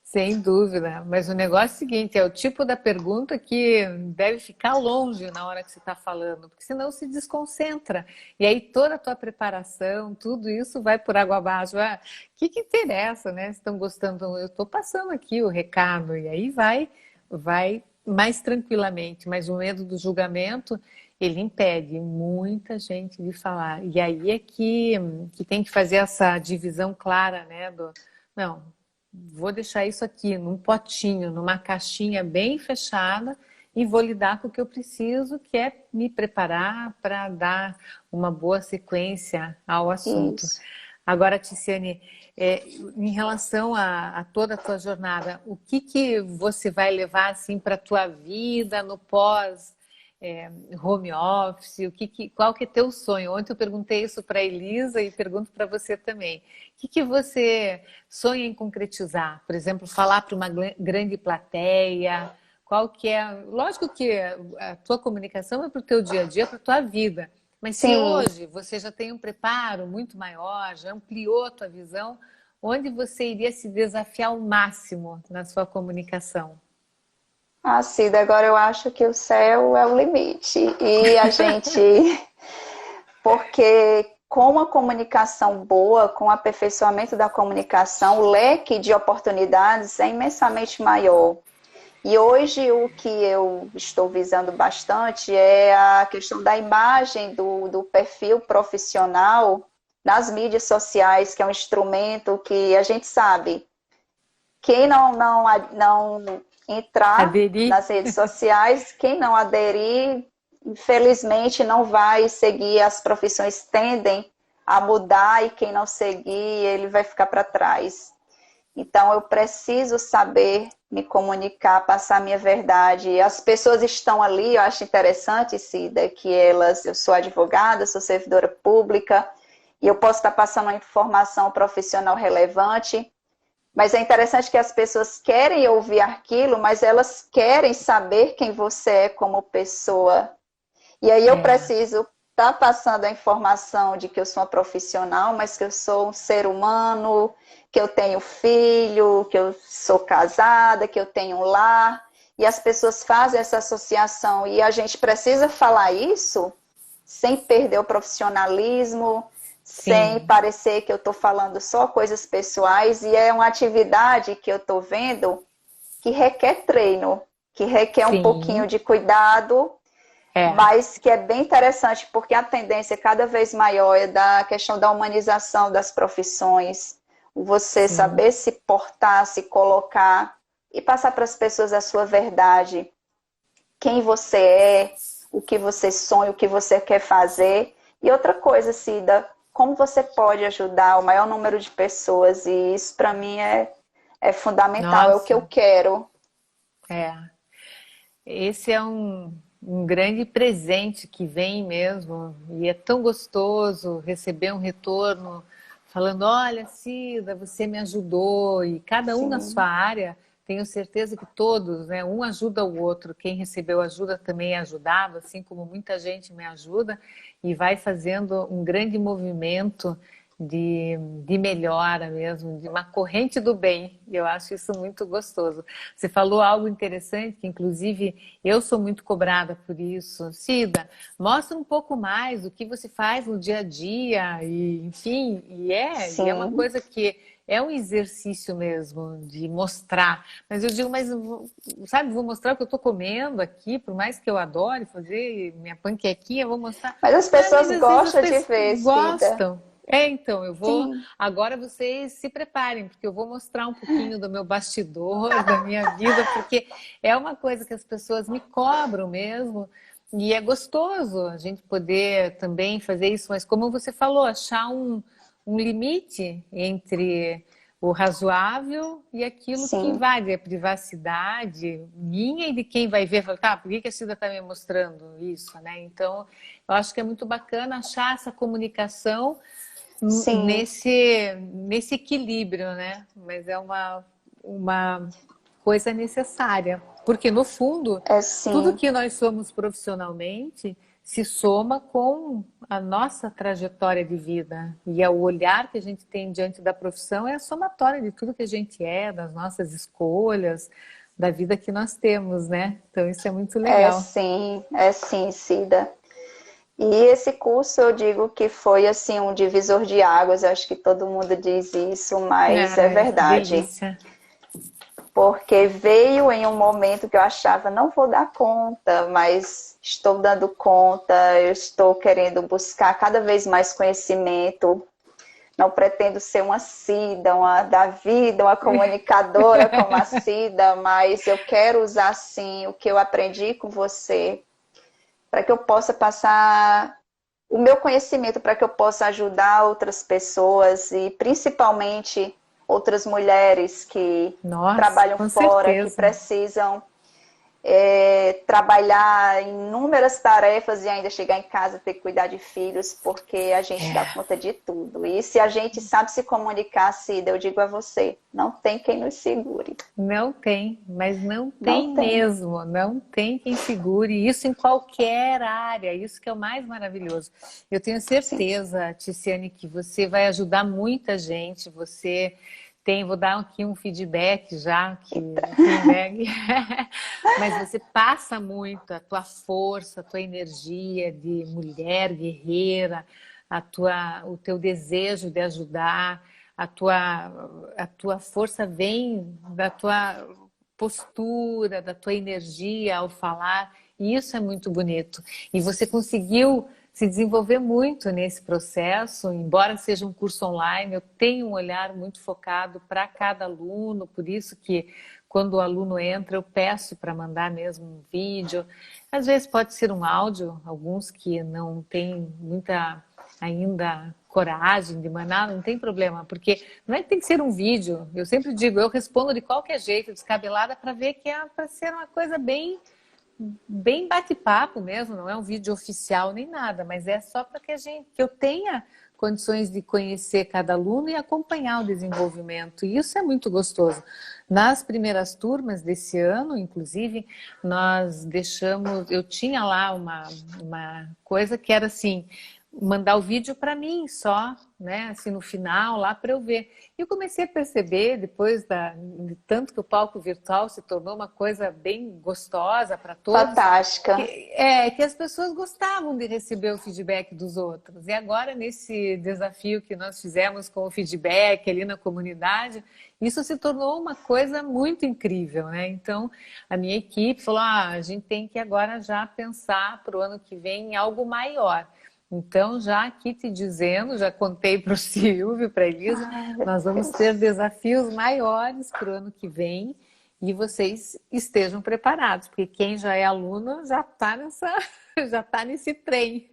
Sem dúvida, mas o negócio é o seguinte, é o tipo da pergunta que deve ficar longe na hora que você está falando, porque senão se desconcentra. E aí toda a tua preparação, tudo isso vai por água abaixo. Ah, o que interessa, né? Se estão gostando, eu estou passando aqui o recado, e aí vai mais tranquilamente, mas o medo do julgamento, ele impede muita gente de falar. E aí é que tem que fazer essa divisão clara, né? Não, vou deixar isso aqui num potinho, numa caixinha bem fechada e vou lidar com o que eu preciso, que é me preparar para dar uma boa sequência ao assunto. Isso. Agora, Ticiane, em relação a toda a tua jornada, o que você vai levar assim para a tua vida no pós home office? Qual que é teu sonho? Ontem eu perguntei isso para a Elisa e pergunto para você também. O que você sonha em concretizar? Por exemplo, falar para uma grande plateia? Qual que é? Lógico que a tua comunicação é para o teu dia a dia, para a tua vida. Mas se Sim. hoje você já tem um preparo muito maior, já ampliou a tua visão, onde você iria se desafiar ao máximo na sua comunicação? Ah, Cida, agora eu acho que o céu é o limite. E a gente, porque com a comunicação boa, com o aperfeiçoamento da comunicação, o leque de oportunidades é imensamente maior. E hoje o que eu estou visando bastante é a questão da imagem do perfil profissional nas mídias sociais, que é um instrumento que a gente sabe, quem não entrar Aderir? nas redes sociais, quem não aderir, infelizmente, não vai seguir, as profissões tendem a mudar e quem não seguir, ele vai ficar para trás. Então, eu preciso saber me comunicar, passar a minha verdade. As pessoas estão ali, eu acho interessante, Cida, que eu sou advogada, sou servidora pública, e eu posso estar passando uma informação profissional relevante, mas é interessante que as pessoas querem ouvir aquilo, mas elas querem saber quem você é como pessoa. E aí eu preciso estar passando a informação de que eu sou uma profissional, mas que eu sou um ser humano, que eu tenho filho, que eu sou casada, que eu tenho um lar. E as pessoas fazem essa associação. E a gente precisa falar isso sem perder o profissionalismo, sem parecer que eu estou falando só coisas pessoais. E é uma atividade que eu estou vendo que requer treino, que requer um pouquinho de cuidado, mas que é bem interessante, porque a tendência cada vez maior é da questão da humanização das profissões, você saber se portar, se colocar e passar para as pessoas a sua verdade, quem você é, o que você sonha, o que você quer fazer. E outra coisa, Cida, como você pode ajudar o maior número de pessoas, e isso para mim é fundamental, é o que eu quero. Esse é um grande presente que vem mesmo, e é tão gostoso receber um retorno falando, olha, Cida, você me ajudou, e cada um na sua área, tenho certeza que todos, né, um ajuda o outro, quem recebeu ajuda também é ajudado, assim como muita gente me ajuda, e vai fazendo um grande movimento de melhora mesmo, de uma corrente do bem. E eu acho isso muito gostoso. Você falou algo interessante, que inclusive eu sou muito cobrada por isso. Cida, mostra um pouco mais o que você faz no dia a dia, e enfim, e é uma coisa que é um exercício mesmo de mostrar. Mas eu digo, mas sabe, vou mostrar o que eu estou comendo aqui, por mais que eu adore fazer minha panquequinha, vou mostrar. Mas as pessoas gostam de ver, Cida. Gostam. Então, eu vou... Agora vocês se preparem, porque eu vou mostrar um pouquinho do meu bastidor, da minha vida, porque é uma coisa que as pessoas me cobram mesmo, e é gostoso a gente poder também fazer isso, mas como você falou, achar um limite entre o razoável e aquilo que invade a privacidade minha e de quem vai ver, falar, tá, por que a Cida está me mostrando isso, né? Então, eu acho que é muito bacana achar essa comunicação nesse equilíbrio, né? Mas é uma coisa necessária, porque no fundo, tudo que nós somos profissionalmente se soma com a nossa trajetória de vida, e é o olhar que a gente tem diante da profissão, é a somatória de tudo que a gente é, das nossas escolhas, da vida que nós temos, né? Então isso é muito legal. É sim, Cida. E esse curso eu digo que foi assim um divisor de águas, eu acho que todo mundo diz isso, mas é verdade. Delícia. Porque veio em um momento que eu achava, não vou dar conta, mas estou dando conta, eu estou querendo buscar cada vez mais conhecimento. Não pretendo ser uma Cida, uma da vida, uma comunicadora como a Cida, mas eu quero usar, sim, o que eu aprendi com você, para que eu possa passar o meu conhecimento, para que eu possa ajudar outras pessoas e principalmente outras mulheres que trabalham fora, que precisam trabalhar inúmeras tarefas e ainda chegar em casa ter que cuidar de filhos, porque a gente dá conta de tudo. E se a gente sabe se comunicar, Cida, eu digo a você, não tem quem nos segure. Não tem, mas não tem mesmo, não tem quem segure, isso em qualquer área, isso que é o mais maravilhoso. Eu tenho certeza, Ticiane, que você vai ajudar muita gente, vou dar aqui um feedback já, mas você passa muito a tua força, a tua energia de mulher guerreira, o teu desejo de ajudar, a tua força vem da tua postura, da tua energia ao falar, e isso é muito bonito. E você conseguiu se desenvolver muito nesse processo, embora seja um curso online, eu tenho um olhar muito focado para cada aluno, por isso que quando o aluno entra, eu peço para mandar mesmo um vídeo. Às vezes pode ser um áudio, alguns que não têm muita ainda coragem de mandar, não tem problema, porque não é que tem que ser um vídeo. Eu sempre digo, eu respondo de qualquer jeito, descabelada, para ver que é para ser uma coisa bem bate-papo mesmo, não é um vídeo oficial nem nada, mas é só para que eu tenha condições de conhecer cada aluno e acompanhar o desenvolvimento. E isso é muito gostoso. Nas primeiras turmas desse ano, inclusive, nós deixamos, eu tinha lá uma coisa que era assim, mandar o vídeo para mim só, né, assim no final lá para eu ver. E eu comecei a perceber depois de tanto que o palco virtual se tornou uma coisa bem gostosa para todos, Fantástica. que as pessoas gostavam de receber o feedback dos outros. E agora nesse desafio que nós fizemos com o feedback ali na comunidade, isso se tornou uma coisa muito incrível, né? Então a minha equipe falou, a gente tem que agora já pensar para o ano que vem em algo maior. Então, já aqui te dizendo, já contei para o Silvio, para a Elisa, nós vamos ter desafios maiores para o ano que vem e vocês estejam preparados, porque quem já é aluno já está já tá nesse trem.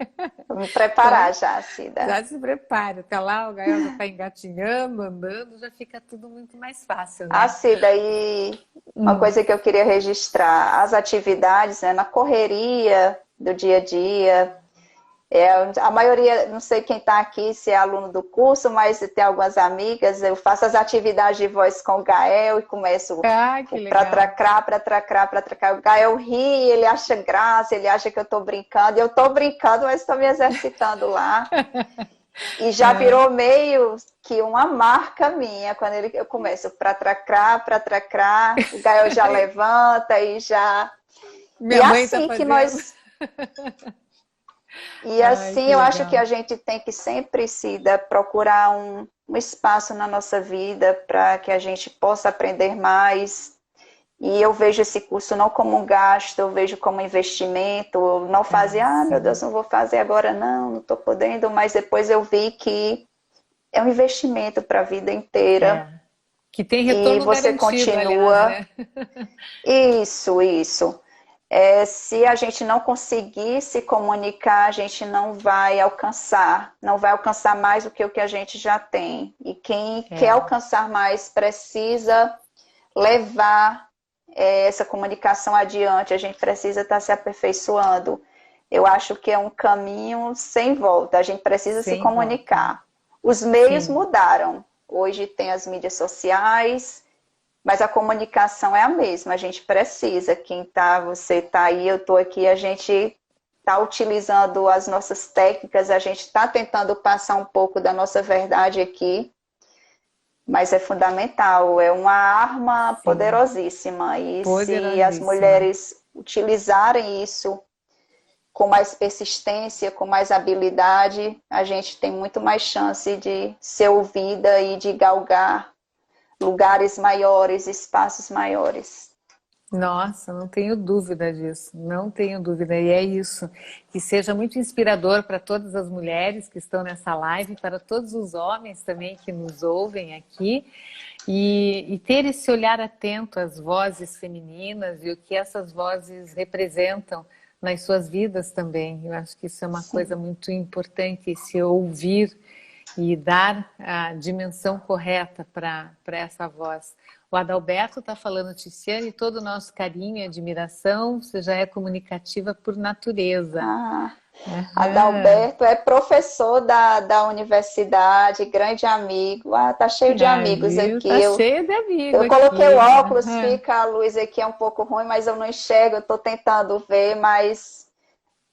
Vou me preparar Então, já, Cida. já se prepare, até lá o Gael já está engatinhando, andando, já fica tudo muito mais fácil, né? Cida, e uma coisa que eu queria registrar, as atividades, né, na correria do dia a dia. A maioria, não sei quem está aqui, se é aluno do curso, mas tem algumas amigas, eu faço as atividades de voz com o Gael e começo para tracrar. O Gael ri, ele acha graça, ele acha que eu estou brincando, e eu estou brincando, mas estou me exercitando lá. E já virou meio que uma marca minha, quando eu começo para tracrar, o Gael já levanta e já... Minha mãe tá fazendo. Que nós... E assim, eu acho que a gente tem que sempre, Cida, procurar um espaço na nossa vida para que a gente possa aprender mais. E eu vejo esse curso não como um gasto, eu vejo como um investimento. Não fazer, meu Deus, não vou fazer agora não estou podendo. Mas depois eu vi que é um investimento para a vida inteira. Que tem retorno e você garantido, continua. Aliás, né? Isso. Se a gente não conseguir se comunicar, a gente não vai alcançar mais do que o que a gente já tem. E quem quer alcançar mais precisa levar essa comunicação adiante, a gente precisa estar se aperfeiçoando. Eu acho que é um caminho sem volta, a gente precisa se comunicar. Os meios mudaram, hoje tem as mídias sociais, mas a comunicação é a mesma, a gente precisa, você está aí, eu estou aqui, a gente está utilizando as nossas técnicas, a gente está tentando passar um pouco da nossa verdade aqui, mas é fundamental, é uma arma poderosíssima, e se as mulheres utilizarem isso com mais persistência, com mais habilidade, a gente tem muito mais chance de ser ouvida e de galgar lugares maiores, espaços maiores. Nossa, não tenho dúvida disso, não tenho dúvida. E é isso, que seja muito inspirador para todas as mulheres que estão nessa live, para todos os homens também que nos ouvem aqui, e ter esse olhar atento às vozes femininas e o que essas vozes representam nas suas vidas também. Eu acho que isso é uma coisa muito importante, se ouvir e dar a dimensão correta para essa voz. O Adalberto está falando, Tiziane, todo o nosso carinho e admiração, você já é comunicativa por natureza. Adalberto é professor da universidade, grande amigo. Tá cheio de amigos aqui. Tá cheio de amigos. Eu coloquei o óculos, fica a luz aqui é um pouco ruim, mas eu não enxergo, eu estou tentando ver, mas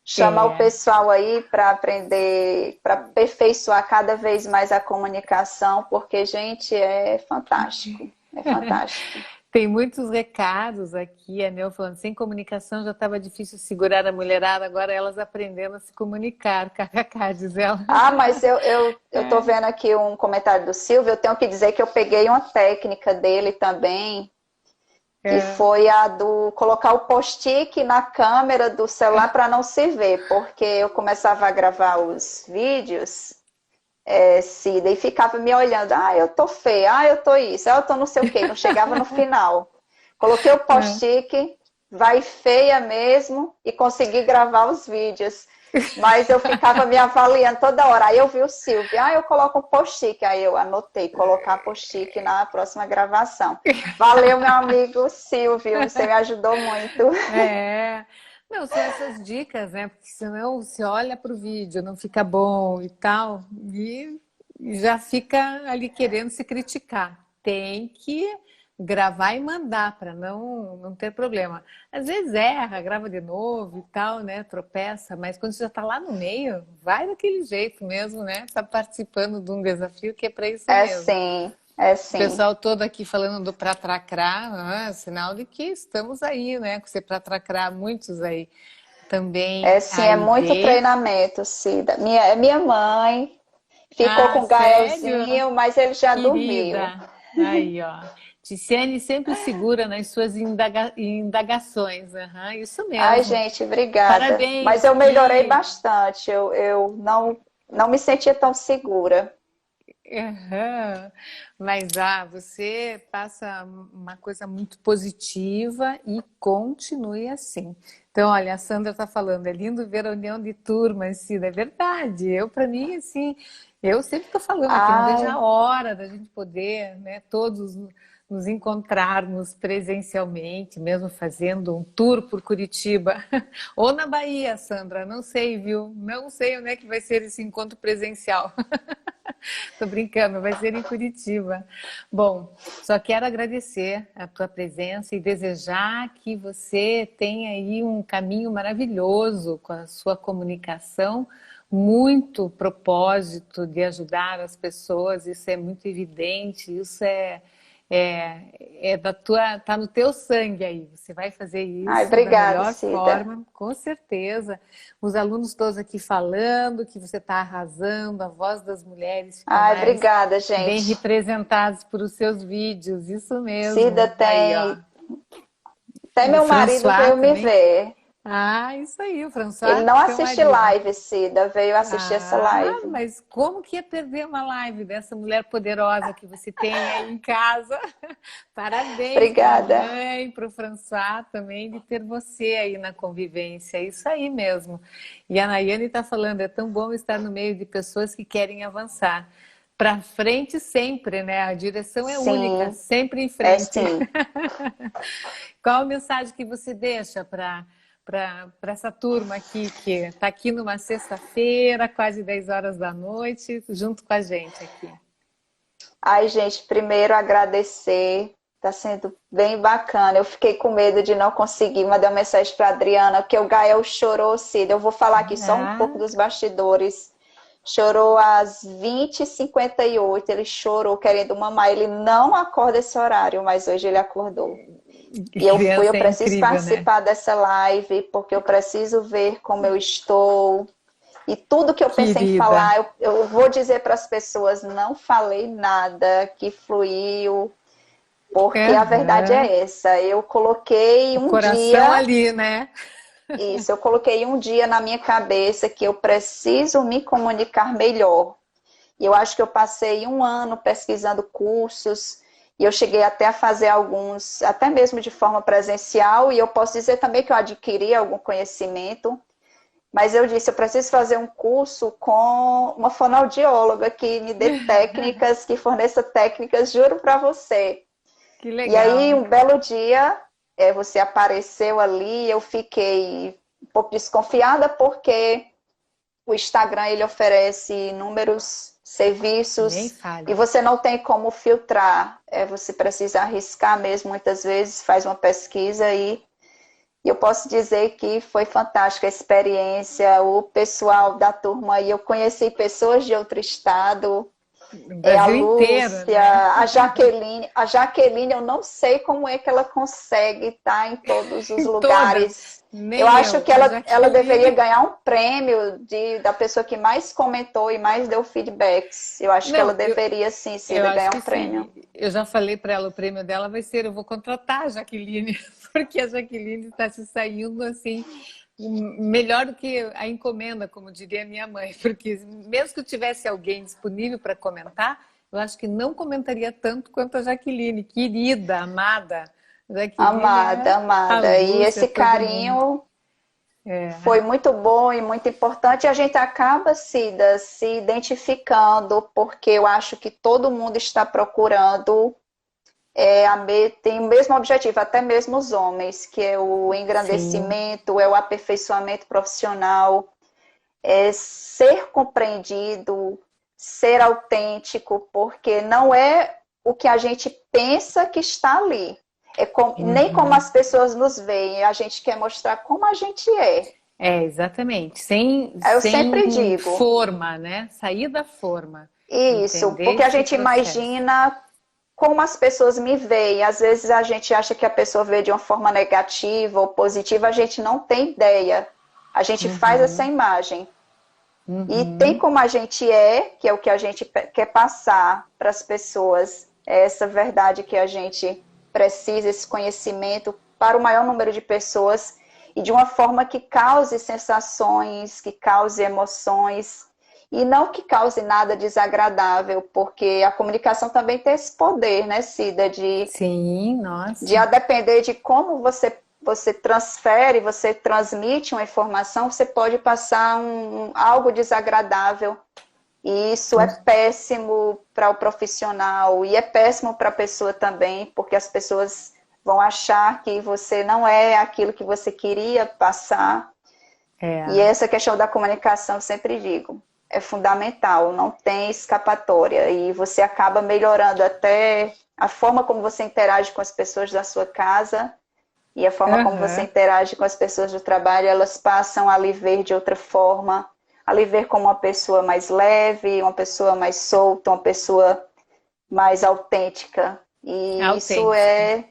chamar o pessoal aí para aprender, para aperfeiçoar cada vez mais a comunicação, porque, gente, é fantástico. É fantástico. Tem muitos recados aqui, a Nel falando, sem comunicação já estava difícil segurar a mulherada, agora elas aprendendo a se comunicar, kkk, diz ela. Mas eu tô vendo aqui um comentário do Silvio, eu tenho que dizer que eu peguei uma técnica dele também, que foi a do colocar o post-it na câmera do celular para não se ver, porque eu começava a gravar os vídeos, Cida, e ficava me olhando, eu tô feia, eu tô isso, eu tô não sei o quê, não chegava no final. Coloquei o post-it, vai feia mesmo, e consegui gravar os vídeos. Mas eu ficava me avaliando toda hora. Aí eu vi o Silvio, eu coloco um post-it. Aí eu anotei, colocar post-it na próxima gravação. Valeu, meu amigo Silvio, você me ajudou muito. Não, são essas dicas, né? Porque senão você olha para o vídeo, não fica bom e tal, e já fica ali querendo se criticar. Tem que gravar e mandar para não ter problema. Às vezes erra, grava de novo e tal, né? Tropeça, mas quando você já está lá no meio, vai daquele jeito mesmo, né? Está participando de um desafio que é para isso mesmo. Sim, é O sim. pessoal todo aqui falando do pratracrá, sinal de que estamos aí, né? Com esse pratracrá, muitos aí também. É sim, é muito treinamento, Cida. Minha mãe ficou com o Sério? Gaelzinho, mas ele já dormiu. Querida. Aí, ó. Ticiane sempre segura nas suas indagações. Isso Ai, mesmo. gente, obrigada. Mas Parabéns. eu melhorei bastante. Eu não me sentia tão segura. Aham. Mas você passa uma coisa muito positiva e continue assim. Então, olha, a Sandra está falando, é lindo ver a união de turmas, Cida, é verdade. Para mim, assim, eu sempre estou falando aqui, não vejo Ai, a hora da gente poder, né, todos nos encontrarmos presencialmente, mesmo fazendo um tour por Curitiba. Ou na Bahia, Sandra, não sei, viu? Não sei onde é que vai ser esse encontro presencial. Tô brincando, vai ser em Curitiba. Bom, só quero agradecer a tua presença e desejar que você tenha aí um caminho maravilhoso com a sua comunicação, muito propósito de ajudar as pessoas, isso é muito evidente, isso tá no teu sangue aí, você vai fazer ai, isso da obrigada, melhor Cida. forma, com certeza. Os alunos todos aqui falando que você está arrasando, a voz das mulheres ficam Ai, mais obrigada, bem gente. representadas por os seus vídeos, isso Cida mesmo. Aí, ó. tem. Até E o meu marido François veio me também. ver. Isso aí, o Ele François, não teu assiste marido. live, Cida, veio assistir essa live. Mas como que ia perder uma live dessa mulher poderosa que você tem aí em casa? Parabéns para a Obrigada. mãe, para o François também, de ter você aí na convivência. É isso aí mesmo. E a Nayane está falando, é tão bom estar no meio de pessoas que querem avançar. Para frente sempre, né? A direção é única, Sim, sempre em é frente. sim. Qual a mensagem que você deixa para essa turma aqui, que está aqui numa sexta-feira, quase 10 horas da noite, junto com a gente aqui? Ai, gente, primeiro agradecer. Tá sendo bem bacana. Eu fiquei com medo de não conseguir. Mandei uma mensagem para Adriana, porque o Gael chorou, Cida. Eu vou falar aqui só um pouco Ah, dos bastidores. Chorou às 20h58. Ele chorou querendo mamar. Ele não acorda esse horário, mas hoje ele acordou. que E eu criança é preciso incrível, né? participar dessa live, porque eu preciso ver como eu estou. E tudo que eu pensei em Querida. falar, eu vou dizer para as pessoas, não falei nada, que fluiu, porque a verdade Aham. é essa. Eu coloquei O um coração dia, ali, né? eu coloquei um dia na minha cabeça que eu preciso me comunicar melhor. E eu acho que eu passei um ano pesquisando cursos, e eu cheguei até a fazer alguns, até mesmo de forma presencial, e eu posso dizer também que eu adquiri algum conhecimento, mas eu disse, eu preciso fazer um curso com uma fonoaudióloga que me dê técnicas, que forneça técnicas, juro para você. Que E aí, legal. um belo dia, você apareceu ali, eu fiquei um pouco desconfiada, porque o Instagram, ele oferece inúmeros Nem serviços e fale. você não tem como filtrar. Você precisa arriscar mesmo, muitas vezes, faz uma pesquisa e eu posso dizer que foi fantástica a experiência, o pessoal da turma aí, eu conheci pessoas de outro estado, No a Brasil inteiro, Lúcia, né? A Jaqueline, eu não sei como é que ela consegue estar em todos os Em todas. lugares. Eu Nem acho eu. que A ela deveria Jaqueline. ganhar um prêmio da pessoa que mais comentou e mais deu feedbacks. Eu acho que ela Não, deveria, sim, eu Cida, acho ganhar que um prêmio. sim. Eu já falei para ela, o prêmio dela vai ser, eu vou contratar a Jaqueline, porque a Jaqueline está se saindo assim, melhor do que a encomenda, como diria minha mãe, porque mesmo que eu tivesse alguém disponível para comentar, eu acho que não comentaria tanto quanto a Jaqueline, querida, amada, Jaqueline Amada, é a amada. E luz, é esse todo mundo. carinho É, foi muito bom e muito importante. A gente acaba, Cida, se identificando, porque eu acho que todo mundo está procurando, tem o mesmo objetivo, até mesmo os homens, que é o sim. engrandecimento, é o aperfeiçoamento profissional, é ser compreendido, ser autêntico, porque não é o que a gente pensa que está ali. Nem como Uhum. as pessoas nos veem, a gente quer mostrar como a gente é. É, exatamente. Sem, Eu sempre sem digo, forma, né? Sair da forma. isso, Entender porque a esse gente processo. imagina como as pessoas me veem. Às vezes a gente acha que a pessoa vê de uma forma negativa ou positiva, a gente não tem ideia. A gente faz essa Uhum. imagem. E tem Uhum. como a gente que é o que a gente quer passar para as pessoas, é essa verdade que a gente precisa, esse conhecimento para o maior número de pessoas e de uma forma que cause sensações, que cause emoções e não que cause nada desagradável, porque a comunicação também tem esse poder, né, Cida, Sim, de nossa. a depender de como você transfere, você transmite uma informação, você pode passar algo desagradável. E isso é Com- péssimo para o profissional e é péssimo para a pessoa também, porque as pessoas vão achar que você não é aquilo que você queria passar. E É. essa questão da comunicação, eu sempre digo, é fundamental, não tem escapatória. E você acaba melhorando até a forma como você interage com as pessoas da sua casa e a forma como você Aham. interage com as pessoas do trabalho, elas passam a lhe ver de outra forma, a lhe ver como uma pessoa mais leve, uma pessoa mais solta, uma pessoa mais autêntica. E isso Autêntica. é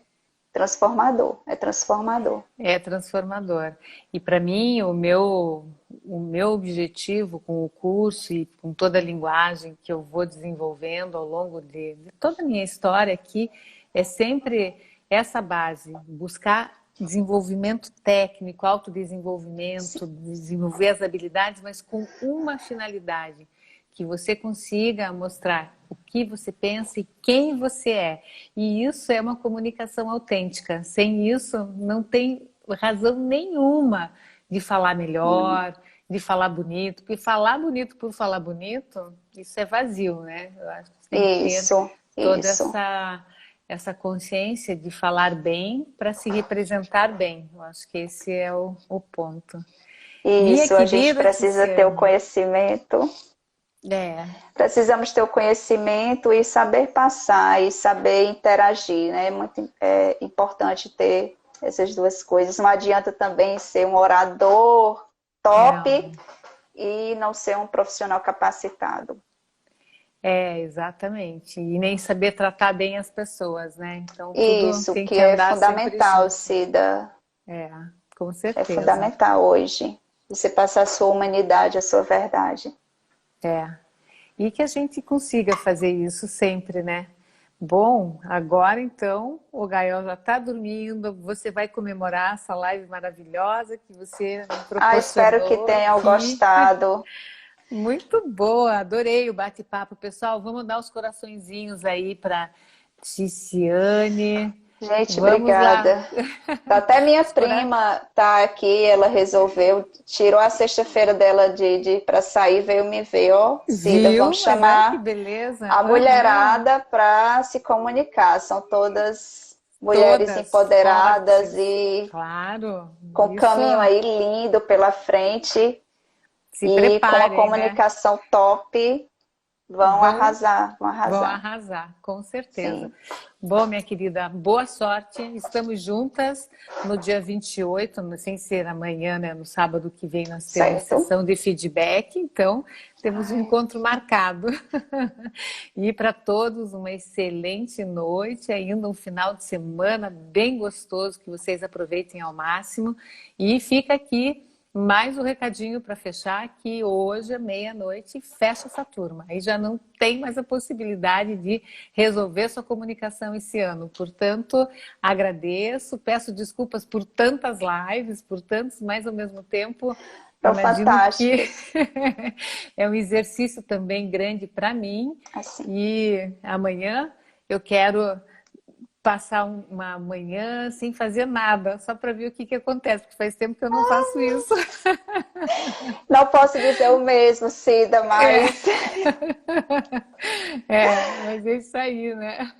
transformador, é transformador. É transformador. E para mim, o meu objetivo com o curso e com toda a linguagem que eu vou desenvolvendo ao longo de toda a minha história aqui é sempre essa base, buscar desenvolvimento técnico, autodesenvolvimento, desenvolver as habilidades, mas com uma finalidade, que você consiga mostrar o que você pensa e quem você é. E isso é uma comunicação autêntica. Sem isso, não tem razão nenhuma de falar melhor, de falar bonito, porque falar bonito por falar bonito, isso é vazio, né? Eu acho que você tem que ter Isso, toda isso. essa consciência de falar bem para se representar bem. Eu acho que esse é o ponto. Minha Isso, a gente querida precisa ter o Tiziane, conhecimento. é, Precisamos ter o conhecimento e saber passar e saber interagir, né? É muito importante ter essas duas coisas. Não adianta também ser um orador top não, e não ser um profissional capacitado. exatamente. E nem saber tratar bem as pessoas, né? Então tudo Isso tem que que é andar sempre fundamental, junto. Cida. É, com É certeza. fundamental hoje. Você passar a sua humanidade, a sua verdade. É. E que a gente consiga fazer isso sempre, né? Bom, agora então o Gael já está dormindo. Você vai comemorar essa live maravilhosa que você me Ah, espero que proporcionou tenham aqui. gostado. Muito boa, adorei o bate-papo, pessoal. Vamos dar os coraçõezinhos aí para Ticiane. Gente, Vamos lá. obrigada. Até minha Os cora... prima tá aqui, ela resolveu, tirou a sexta-feira dela para sair, veio me ver, ó, Cida, vamos Viu? Mas olha que chamar beleza. a Aham. mulherada para se comunicar. São todas mulheres Todas empoderadas fortes. e Claro. com um Isso. caminho aí lindo pela frente Se e com a preparem, né? comunicação top, vão Vão arrasar, vão Vão arrasar. arrasar, com certeza. Sim, Bom, minha querida, boa sorte. Estamos juntas no dia 28, sem ser amanhã, né? No sábado que vem nós temos certo? sessão de feedback, então temos um Ai, encontro marcado. E para todos, uma excelente noite, ainda um final de semana bem gostoso, que vocês aproveitem ao máximo. E fica aqui mais um recadinho para fechar, que hoje, à meia-noite, fecha essa turma. Aí já não tem mais a possibilidade de resolver sua comunicação esse ano. Portanto, agradeço, peço desculpas por tantas lives, por tantos, mas ao mesmo tempo, são imagino que fantásticos. é um exercício também grande para mim. Assim. E amanhã eu quero passar uma manhã sem fazer nada, só para ver o que acontece, porque faz tempo que eu não faço isso. Não posso dizer o mesmo, Cida, mas... Mas é isso aí, né?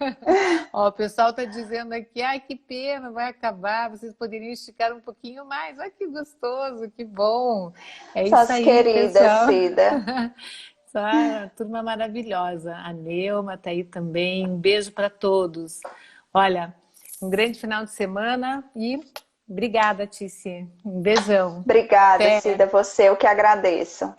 Ó, o pessoal tá dizendo aqui, ai, que pena, vai acabar, vocês poderiam esticar um pouquinho mais. Ai, que gostoso, que bom. É isso Suas aí, queridas, pessoal. Cida. Só a turma maravilhosa. A Neuma tá aí também. Um beijo para todos. Olha, um grande final de semana e obrigada, Tici. Um beijão. Obrigada, Até. Cida, você, eu que agradeço.